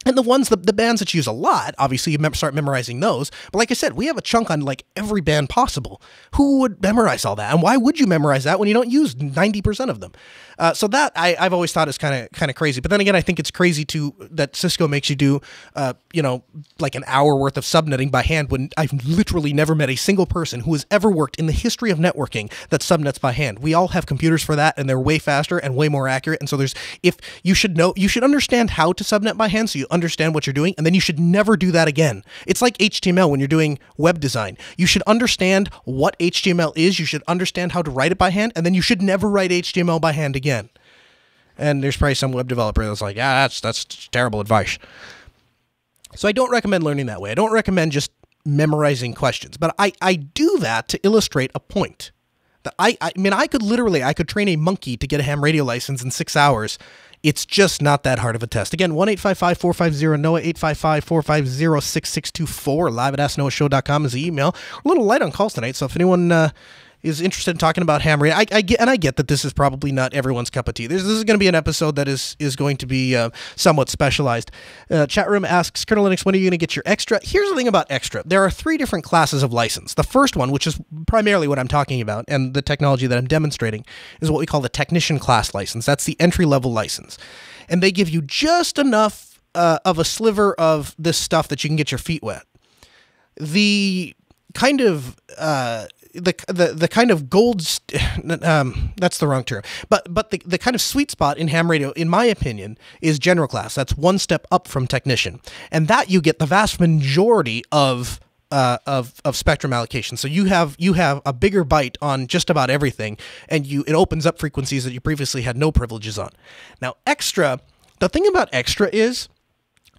And the ones, the bands that you use a lot, obviously you start memorizing those. But like I said, we have a chunk on like every band possible. Who would memorize all that? And why would you memorize that when you don't use 90% of them? So that I've always thought is kind of crazy. But then again, I think it's crazy too that Cisco makes you do, like an hour worth of subnetting by hand when I've literally never met a single person who has ever worked in the history of networking that subnets by hand. We all have computers for that, and they're way faster and way more accurate. And so you should understand how to subnet by hand so you understand what you're doing, and then you should never do that again. It's like HTML when you're doing web design. You should understand what HTML is, you should understand how to write it by hand, and then you should never write HTML by hand again. And there's probably some web developer that's like, yeah, that's terrible advice. So I don't recommend learning that way. I don't recommend just memorizing questions, but I do that to illustrate a point. That I could train a monkey to get a ham radio license in 6 hours. It's just not that hard of a test. Again, 1-855-450-NOAH, 855-450-6624, live at AskNoahShow.com is the email. We're a little light on calls tonight, so if anyone is interested in talking about ham radio, I get that this is probably not everyone's cup of tea. This is going to be an episode that is going to be somewhat specialized. Chat room asks, Colonel Linux, when are you going to get your extra? Here's the thing about extra. There are 3 different classes of license. The first one, which is primarily what I'm talking about, and the technology that I'm demonstrating, is what we call the technician class license. That's the entry-level license. And they give you just enough of a sliver of this stuff that you can get your feet wet. The kind of the kind of gold that's the wrong term, but the kind of sweet spot in ham radio, in my opinion, is general class. That's one step up from technician, and that you get the vast majority of spectrum allocation. So you have a bigger bite on just about everything, and it opens up frequencies that you previously had no privileges on. Now extra, the thing about extra is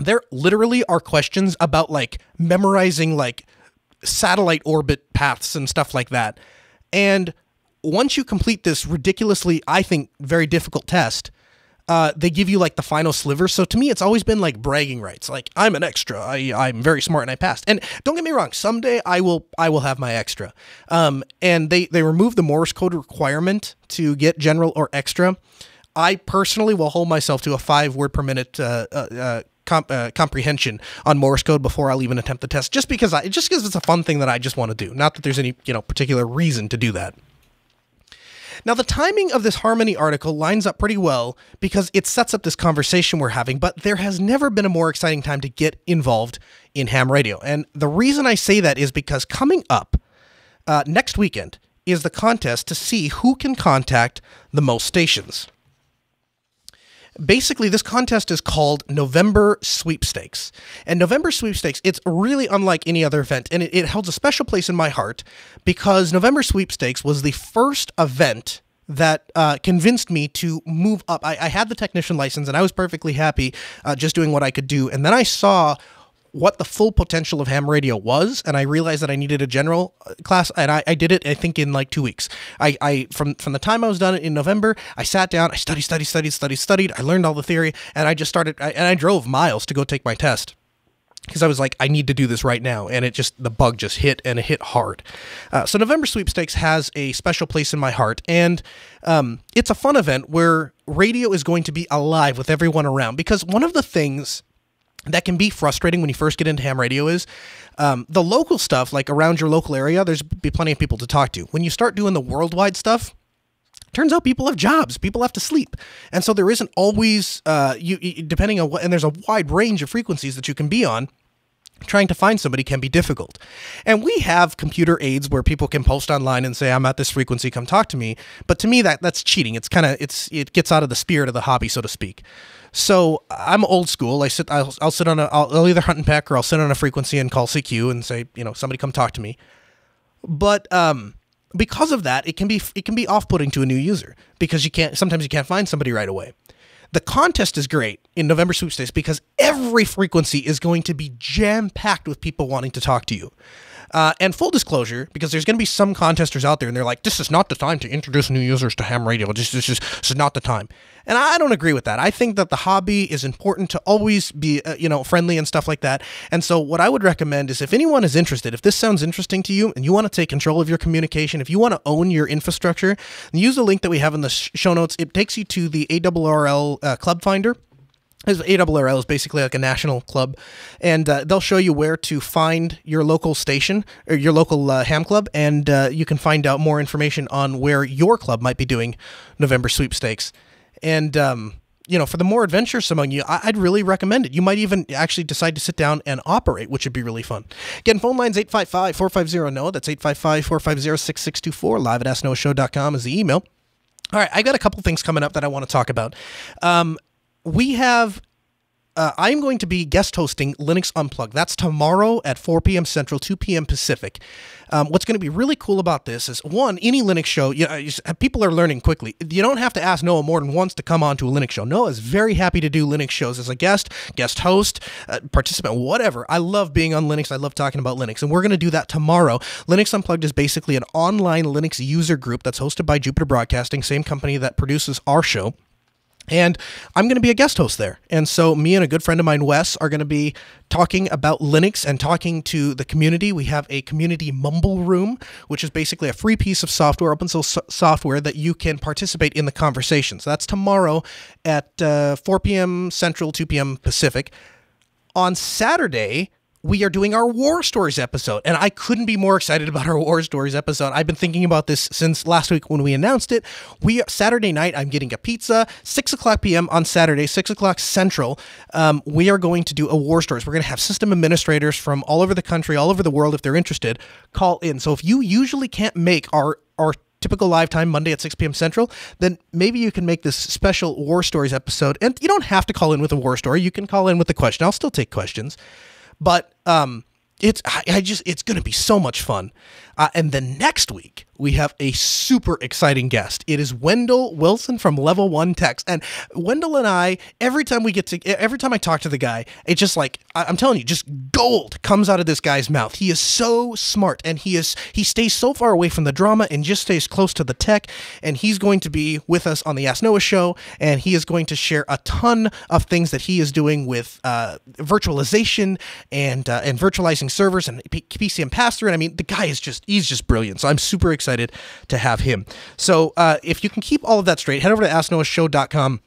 there literally are questions about like memorizing like satellite orbit paths and stuff like that. And once you complete this ridiculously, I think, very difficult test, they give you like the final sliver. So to me, it's always been like bragging rights. Like, I'm an extra. I'm very smart and I passed. And don't get me wrong, someday I will have my extra. And they removed the Morse code requirement to get general or extra. I personally will hold myself to a 5 word per minute comprehension on Morse code before I'll even attempt the test, just because it's a fun thing that I just want to do. Not that there's any particular reason to do that. Now, the timing of this Harmony article lines up pretty well because it sets up this conversation we're having, but there has never been a more exciting time to get involved in ham radio. And the reason I say that is because coming up next weekend is the contest to see who can contact the most stations. Basically, this contest is called November Sweepstakes. And November Sweepstakes, it's really unlike any other event, and it holds a special place in my heart because November Sweepstakes was the first event that convinced me to move up. I had the technician license, and I was perfectly happy just doing what I could do. And then I saw what the full potential of ham radio was, and I realized that I needed a general class, and I did it, I think, in like 2 weeks. From the time I was done in November, I sat down, I studied, I learned all the theory, and I just started, and I drove miles to go take my test. Because I was like, I need to do this right now, and the bug just hit, and it hit hard. So November Sweepstakes has a special place in my heart, and it's a fun event where radio is going to be alive with everyone around, because one of the things that can be frustrating when you first get into ham radio is the local stuff, like around your local area, there's be plenty of people to talk to. When you start doing the worldwide stuff, turns out people have jobs, people have to sleep. And so there isn't always, depending on what, and there's a wide range of frequencies that you can be on, trying to find somebody can be difficult. And we have computer aids where people can post online and say, I'm at this frequency, come talk to me. But to me, that's cheating. It gets out of the spirit of the hobby, so to speak. So I'm old school. I'll sit on I'll either hunt and peck, or I'll sit on a frequency and call CQ and say, somebody come talk to me. But because of that, it can be off-putting to a new user because sometimes you can't find somebody right away. The contest is great in November Sweepstakes because every frequency is going to be jam-packed with people wanting to talk to you. And full disclosure, because there's going to be some contesters out there and they're like, this is not the time to introduce new users to ham radio. This is not the time. And I don't agree with that. I think that the hobby is important to always be, friendly and stuff like that. And so what I would recommend is if anyone is interested, if this sounds interesting to you and you want to take control of your communication, if you want to own your infrastructure, use the link that we have in the show notes. It takes you to the ARRL Club Finder. ARRL is basically like a national club, and they'll show you where to find your local station or your local ham club, and you can find out more information on where your club might be doing November sweepstakes. And for the more adventurous among you, I'd really recommend it. You might even actually decide to sit down and operate, which would be really fun. Again, phone line's 855-450-NOAH. That's 855-450-6624. Live at AskNoahShow.com is the email. All right, I got a couple things coming up that I want to talk about. We have, I'm going to be guest hosting Linux Unplugged. That's tomorrow at 4 p.m. Central, 2 p.m. Pacific. What's going to be really cool about this is, one, any Linux show, people are learning quickly. You don't have to ask Noah more than once to come on to a Linux show. Noah is very happy to do Linux shows as a guest host, participant, whatever. I love being on Linux. I love talking about Linux, and we're going to do that tomorrow. Linux Unplugged is basically an online Linux user group that's hosted by Jupiter Broadcasting, same company that produces our show. And I'm going to be a guest host there. And so me and a good friend of mine, Wes, are going to be talking about Linux and talking to the community. We have a community mumble room, which is basically a free piece of software, open source software that you can participate in the conversation. So that's tomorrow at 4 p.m. Central, 2 p.m. Pacific. On Saturday, we are doing our War Stories episode, and I couldn't be more excited about our War Stories episode. I've been thinking about this since last week when we announced it. Saturday night, I'm getting a pizza, 6 o'clock p.m. on Saturday, 6 o'clock Central. We are going to do a War Stories. We're going to have system administrators from all over the country, all over the world, if they're interested, call in. So if you usually can't make our typical live time Monday at 6 p.m. Central, then maybe you can make this special War Stories episode. And you don't have to call in with a war story. You can call in with a question. I'll still take questions. But it's going to be so much fun. And then next week, we have a super exciting guest. It is Wendell Wilson from Level 1 Techs. And Wendell and I, every time I talk to the guy, it's just like, I'm telling you, just gold comes out of this guy's mouth. He is so smart, and he stays so far away from the drama and just stays close to the tech. And he's going to be with us on the Ask Noah show, and he is going to share a ton of things that he is doing with virtualization and virtualizing servers and PCM pass-through. And I mean, the guy is he's just brilliant. So I'm super excited to have him. So if you can keep all of that straight, head over to AskNoahShow.com,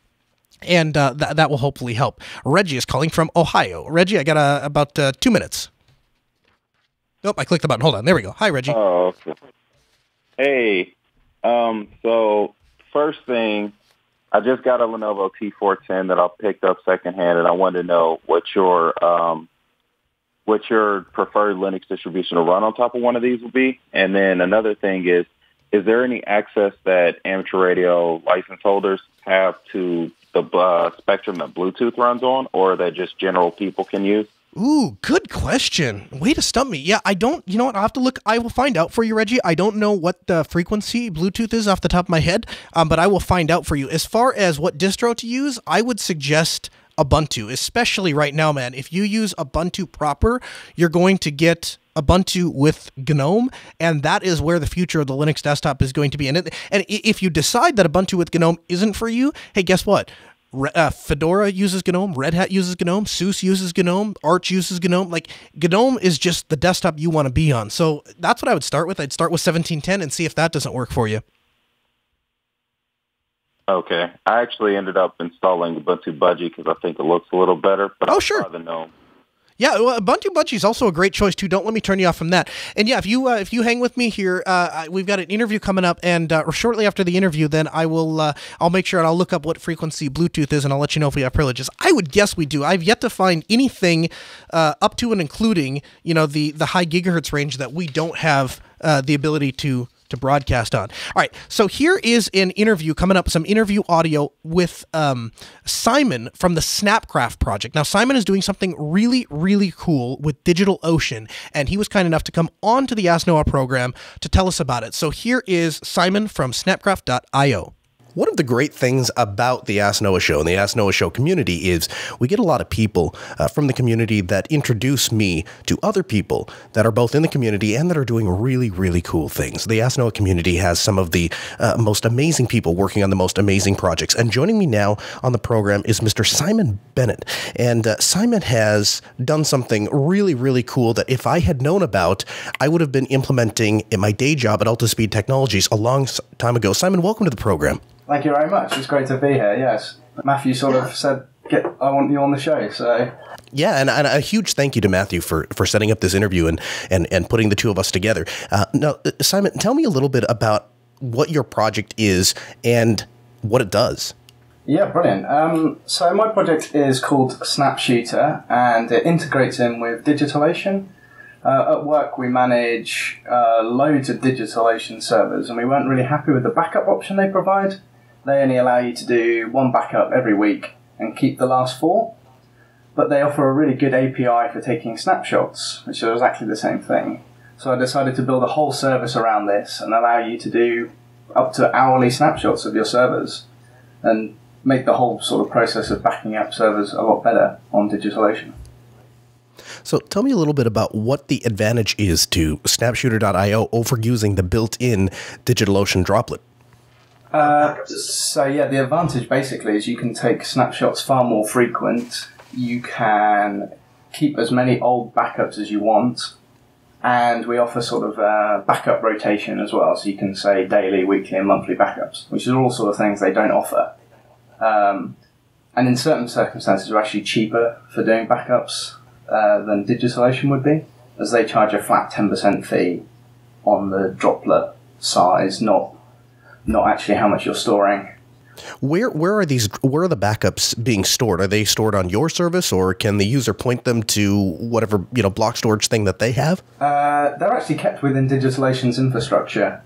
and that will hopefully help. Reggie is calling from Ohio. Reggie, I got about 2 minutes. Nope, I clicked the button. Hold on. There we go. Hi, Reggie. Oh, okay. Hey. So first thing, I just got a Lenovo T410 that I picked up secondhand, and I wanted to know what your preferred Linux distribution to run on top of one of these would be. And then another thing is there any access that amateur radio license holders have to the spectrum that Bluetooth runs on, or that just general people can use? Ooh, good question. Way to stump me. Yeah, I don't, you know what, I'll have to look. I will find out for you, Reggie. I don't know what the frequency Bluetooth is off the top of my head, but I will find out for you. As far as what distro to use, I would suggest Ubuntu, especially right now, man. If you use Ubuntu proper, you're going to get Ubuntu with GNOME, and that is where the future of the Linux desktop is going to be. And if you decide that Ubuntu with GNOME isn't for you, hey, guess what? Fedora uses GNOME, Red Hat uses GNOME, SUSE uses GNOME, Arch uses GNOME. Like, GNOME is just the desktop you want to be on. So that's what I would start with. I'd start with 1710 and see if that doesn't work for you. Okay. I actually ended up installing Ubuntu Budgie because I think it looks a little better. But sure. The GNOME. Yeah, well, Ubuntu Budgie is also a great choice too. Don't let me turn you off from that. And yeah, if you hang with me here, we've got an interview coming up, and shortly after the interview, then I'll make sure and I'll look up what frequency Bluetooth is, and I'll let you know if we have privileges. I would guess we do. I've yet to find anything up to and including the high gigahertz range that we don't have the ability to broadcast on. All right, so here is an interview coming up, some interview audio with Simon from the Snapcraft project. Now, Simon is doing something really, really cool with DigitalOcean, and he was kind enough to come on to the Ask Noah program to tell us about it. So here is Simon from snapcraft.io. One of the great things about the Ask Noah show and the Ask Noah show community is we get a lot of people from the community that introduce me to other people that are both in the community and that are doing really, really cool things. The Ask Noah community has some of the most amazing people working on the most amazing projects. And joining me now on the program is Mr. Simon Bennett. And Simon has done something really, really cool that if I had known about, I would have been implementing in my day job at Altispeed Technologies a long time ago. Simon, welcome to the program. Thank you very much. It's great to be here, yes. Matthew sort of said I want you on the show. So yeah, and a huge thank you to Matthew for setting up this interview and putting the two of us together. Now, Simon, tell me a little bit about what your project is and what it does. Yeah, brilliant. So my project is called Snapshooter, and it integrates in with DigitalOcean. At work, we manage loads of DigitalOcean servers, and we weren't really happy with the backup option they provide. They only allow you to do one backup every week and keep the last 4. But they offer a really good API for taking snapshots, which are exactly the same thing. So I decided to build a whole service around this and allow you to do up to hourly snapshots of your servers and make the whole sort of process of backing up servers a lot better on DigitalOcean. So tell me a little bit about what the advantage is to Snapshooter.io over using the built-in DigitalOcean droplet. So yeah, the advantage basically is you can take snapshots far more frequent. You can keep as many old backups as you want. And we offer sort of backup rotation as well. So you can say daily, weekly and monthly backups, which are all sort of things they don't offer. And in certain circumstances, we're actually cheaper for doing backups than DigitalOcean would be, as they charge a flat 10% fee on the droplet size, not actually how much you're storing. Where are the backups being stored? Are they stored on your service, or can the user point them to whatever block storage thing that they have? They're actually kept within DigitalOcean's infrastructure,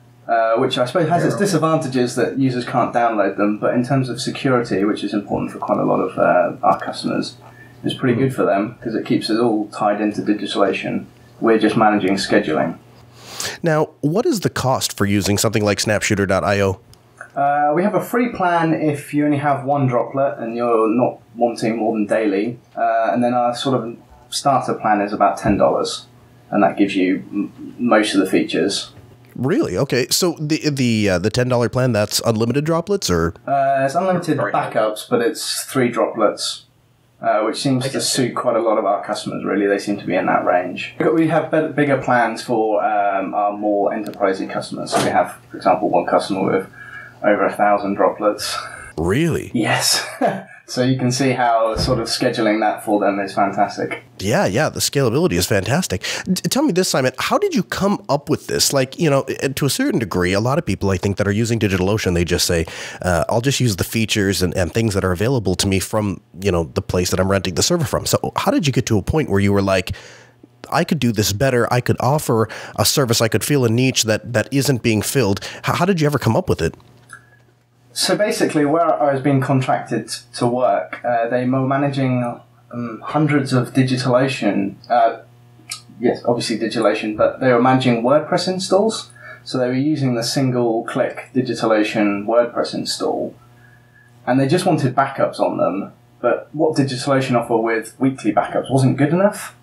which I suppose has its disadvantages that users can't download them, but in terms of security, which is important for quite a lot of our customers, it's pretty good for them because it keeps it all tied into DigitalOcean. We're just managing scheduling. Now, what is the cost for using something like Snapshooter.io? We have a free plan if you only have one droplet and you're not wanting more than daily. And then our sort of starter plan is about $10. And that gives you most of the features. Really? Okay. So the $10 plan, that's unlimited droplets, or? It's unlimited backups, but it's 3 droplets, which seems to suit quite a lot of our customers, really. They seem to be in that range. We have bigger plans for our more enterprisey customers. So we have, for example, one customer with over 1,000 droplets. Really? Yes. So you can see how sort of scheduling that for them is fantastic. Yeah, the scalability is fantastic. Tell me this, Simon, how did you come up with this? Like, to a certain degree, a lot of people, I think, that are using DigitalOcean, they just say, I'll just use the features and things that are available to me from, the place that I'm renting the server from. So how did you get to a point where you were like, I could do this better, I could offer a service, I could fill a niche that isn't being filled? How did you ever come up with it? So basically, where I was being contracted to work, they were managing hundreds of DigitalOcean, yes, obviously DigitalOcean, but they were managing WordPress installs. So they were using the single-click DigitalOcean WordPress install, and they just wanted backups on them. But what DigitalOcean offer with weekly backups wasn't good enough.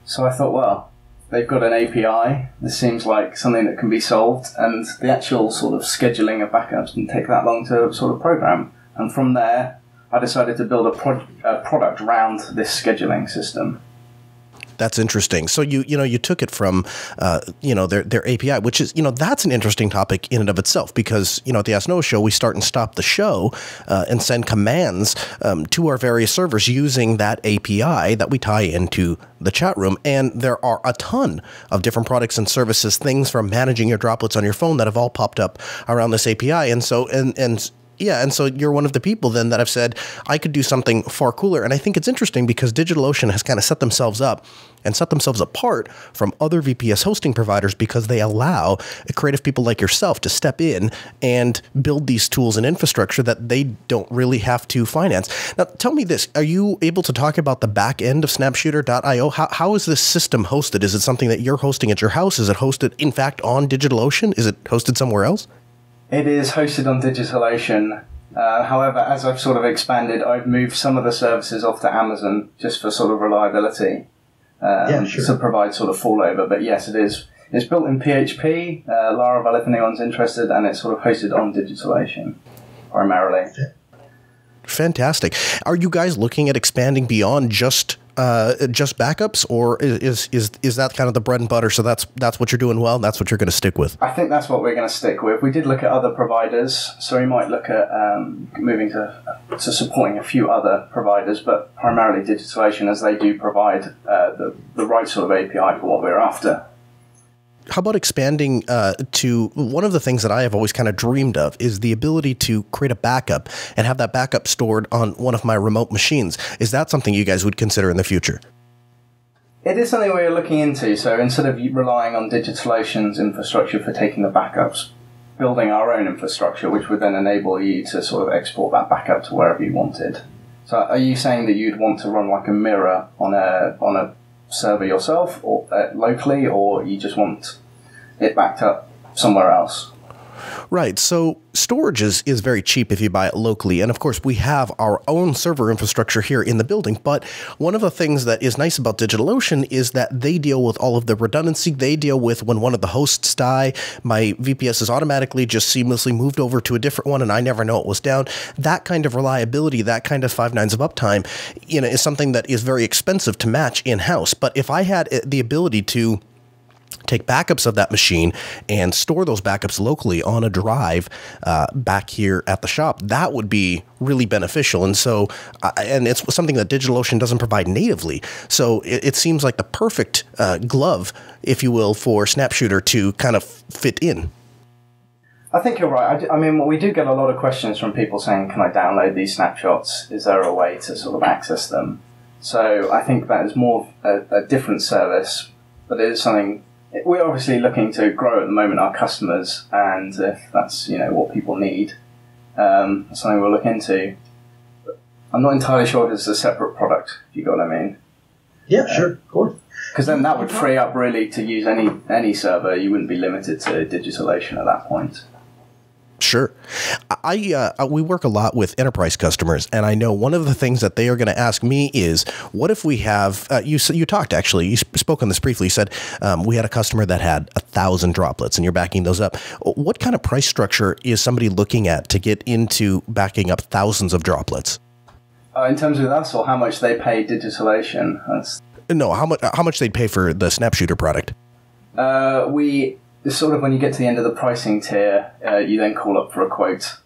So I thought, well, they've got an API. This seems like something that can be solved, and the actual sort of scheduling of backups didn't take that long to sort of program. And from there, I decided to build a product around this scheduling system. That's interesting. So you took it from their API, which is that's an interesting topic in and of itself, because at the Ask Noah show we start and stop the show and send commands to our various servers using that API that we tie into the chat room, and there are a ton of different products and services, things from managing your droplets on your phone that have all popped up around this API, and so you're one of the people then that have said, I could do something far cooler. And I think it's interesting because DigitalOcean has kind of set themselves up and set themselves apart from other VPS hosting providers because they allow creative people like yourself to step in and build these tools and infrastructure that they don't really have to finance. Now, tell me this. Are you able to talk about the back end of Snapshooter.io? How is this system hosted? Is it something that you're hosting at your house? Is it hosted, in fact, on DigitalOcean? Is it hosted somewhere else? It is hosted on DigitalOcean. However, as I've sort of expanded, I've moved some of the services off to Amazon just for sort of reliability to provide sort of fallover. But yes, it is. It's built in PHP, Laravel if anyone's interested, and it's sort of hosted on DigitalOcean primarily. Fantastic. Are you guys looking at expanding beyond just just backups, or is that kind of the bread and butter? So that's what you're doing well, and that's what you're going to stick with? I think that's what we're going to stick with. We did look at other providers, so we might look at moving to supporting a few other providers, but primarily DigitalOcean, as they do provide the right sort of API for what we're after. How about expanding to one of the things that I have always kind of dreamed of is the ability to create a backup and have that backup stored on one of my remote machines. Is that something you guys would consider in the future? It is something we're looking into. So instead of relying on DigitalOcean's infrastructure for taking the backups, building our own infrastructure, which would then enable you to sort of export that backup to wherever you wanted. So are you saying that you'd want to run like a mirror on a server yourself, or locally, or you just want it backed up somewhere else? Right. So storage is very cheap if you buy it locally. And of course, we have our own server infrastructure here in the building. But one of the things that is nice about DigitalOcean is that they deal with all of the redundancy. They deal with when one of the hosts die, my VPS is automatically just seamlessly moved over to a different one, and I never know it was down. That kind of reliability, that kind of 5 nines of uptime, is something that is very expensive to match in-house. But if I had the ability to take backups of that machine and store those backups locally on a drive back here at the shop, that would be really beneficial. And so, and it's something that DigitalOcean doesn't provide natively. So it seems like the perfect glove, if you will, for Snapshooter to kind of fit in. I think you're right. I mean, we do get a lot of questions from people saying, can I download these snapshots? Is there a way to sort of access them? So I think that is more a different service, but it is something. We're obviously looking to grow at the moment our customers, and if that's what people need, that's something we'll look into. But I'm not entirely sure if it's a separate product, if you got what I mean. Yeah, sure, of course. Because then that would free up really to use any server. You wouldn't be limited to DigitalOcean at that point. Sure. We work a lot with enterprise customers, and I know one of the things that they are going to ask me is, what if we have, you spoke on this briefly, you said we had a customer that had 1,000 droplets, and you're backing those up. What kind of price structure is somebody looking at to get into backing up thousands of droplets? In terms of us, or how much they pay DigitalOcean? No, how much they'd pay for the Snapshooter product? It's sort of when you get to the end of the pricing tier, you then call up for a quote,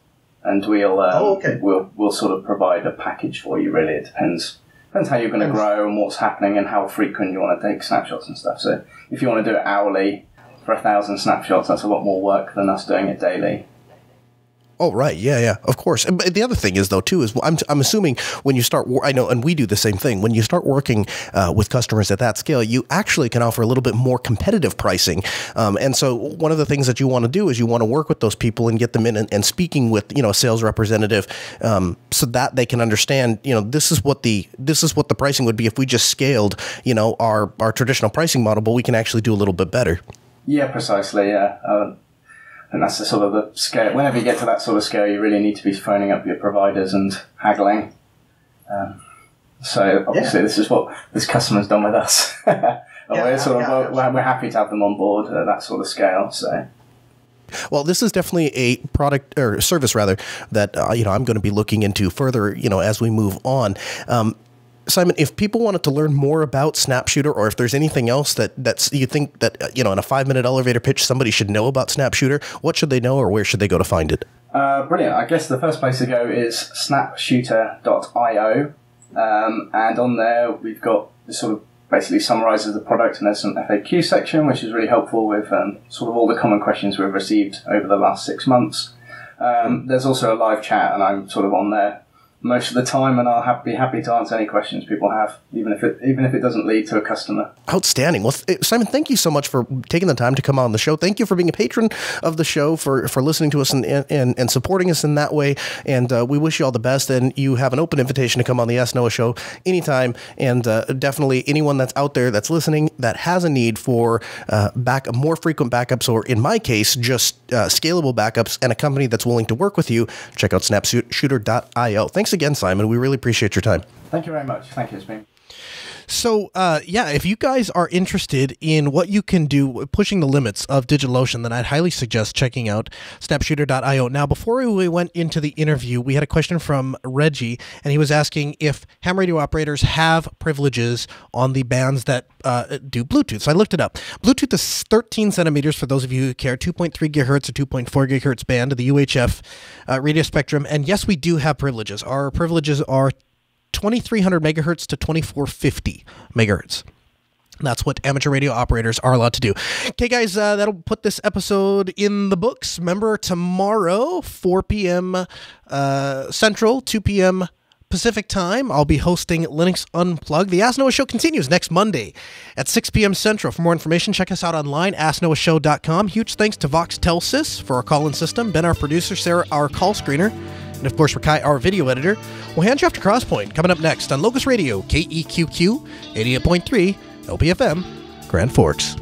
and we'll sort of provide a package for you. Really, it depends how you're going to grow and what's happening and how frequent you want to take snapshots and stuff. So if you want to do it hourly for 1,000 snapshots, that's a lot more work than us doing it daily. Oh, right. Yeah, of course. And the other thing is, though, too, is I'm assuming when you start, I know, and we do the same thing, when you start working with customers at that scale, you actually can offer a little bit more competitive pricing. And so one of the things that you want to do is you want to work with those people and get them in and speaking with, a sales representative so that they can understand, this is what the pricing would be if we just scaled, our traditional pricing model, but we can actually do a little bit better. Yeah, precisely. Yeah. And that's the sort of the scale. Whenever you get to that sort of scale, you really need to be phoning up your providers and haggling. So obviously, this is what this customer's done with us. We're happy to have them on board at that sort of scale. So. Well, this is definitely a product or service rather that I'm going to be looking into further. As we move on. Simon, if people wanted to learn more about Snapshooter, or if there's anything else that's you think that, in a 5-minute elevator pitch, somebody should know about Snapshooter, what should they know, or where should they go to find it? Brilliant. I guess the first place to go is snapshooter.io. And on there, we've got this sort of basically summarizes the product, and there's some FAQ section, which is really helpful with sort of all the common questions we've received over the last 6 months. There's also a live chat, and I'm sort of on there most of the time, and I'll be happy to answer any questions people have, even if it doesn't lead to a customer. Outstanding. Well, Simon, thank you so much for taking the time to come on the show. Thank you for being a patron of the show, for listening to us and supporting us in that way. And we wish you all the best. And you have an open invitation to come on the Ask Noah show anytime. And definitely anyone that's out there that's listening that has a need for more frequent backups, or in my case, just scalable backups, and a company that's willing to work with you, check out snapshooter.io. Thanks again, Simon. We really appreciate your time. Thank you very much. Thank you, Spin. So, if you guys are interested in what you can do, pushing the limits of DigitalOcean, then I'd highly suggest checking out Snapshooter.io. Now, before we went into the interview, we had a question from Reggie, and he was asking if ham radio operators have privileges on the bands that do Bluetooth. So I looked it up. Bluetooth is 13 centimeters, for those of you who care, 2.3 gigahertz or 2.4 gigahertz band of the UHF radio spectrum. And yes, we do have privileges. Our privileges are 2300 megahertz to 2450 megahertz. That's what amateur radio operators are allowed to do. Okay, guys, that'll put this episode in the books. Remember, tomorrow, 4 p.m. Central, 2 p.m. Pacific time, I'll be hosting Linux Unplugged. The Ask Noah Show continues next Monday at 6 p.m. Central. For more information, check us out online, asknoahshow.com. Huge thanks to Vox Telsis for our call-in system, Ben, our producer, Sarah, our call screener, and of course, Rakai, our video editor. We'll hand you off to Crosspoint, coming up next on Locust Radio, KEQQ, 88.3, LPFM, Grand Forks.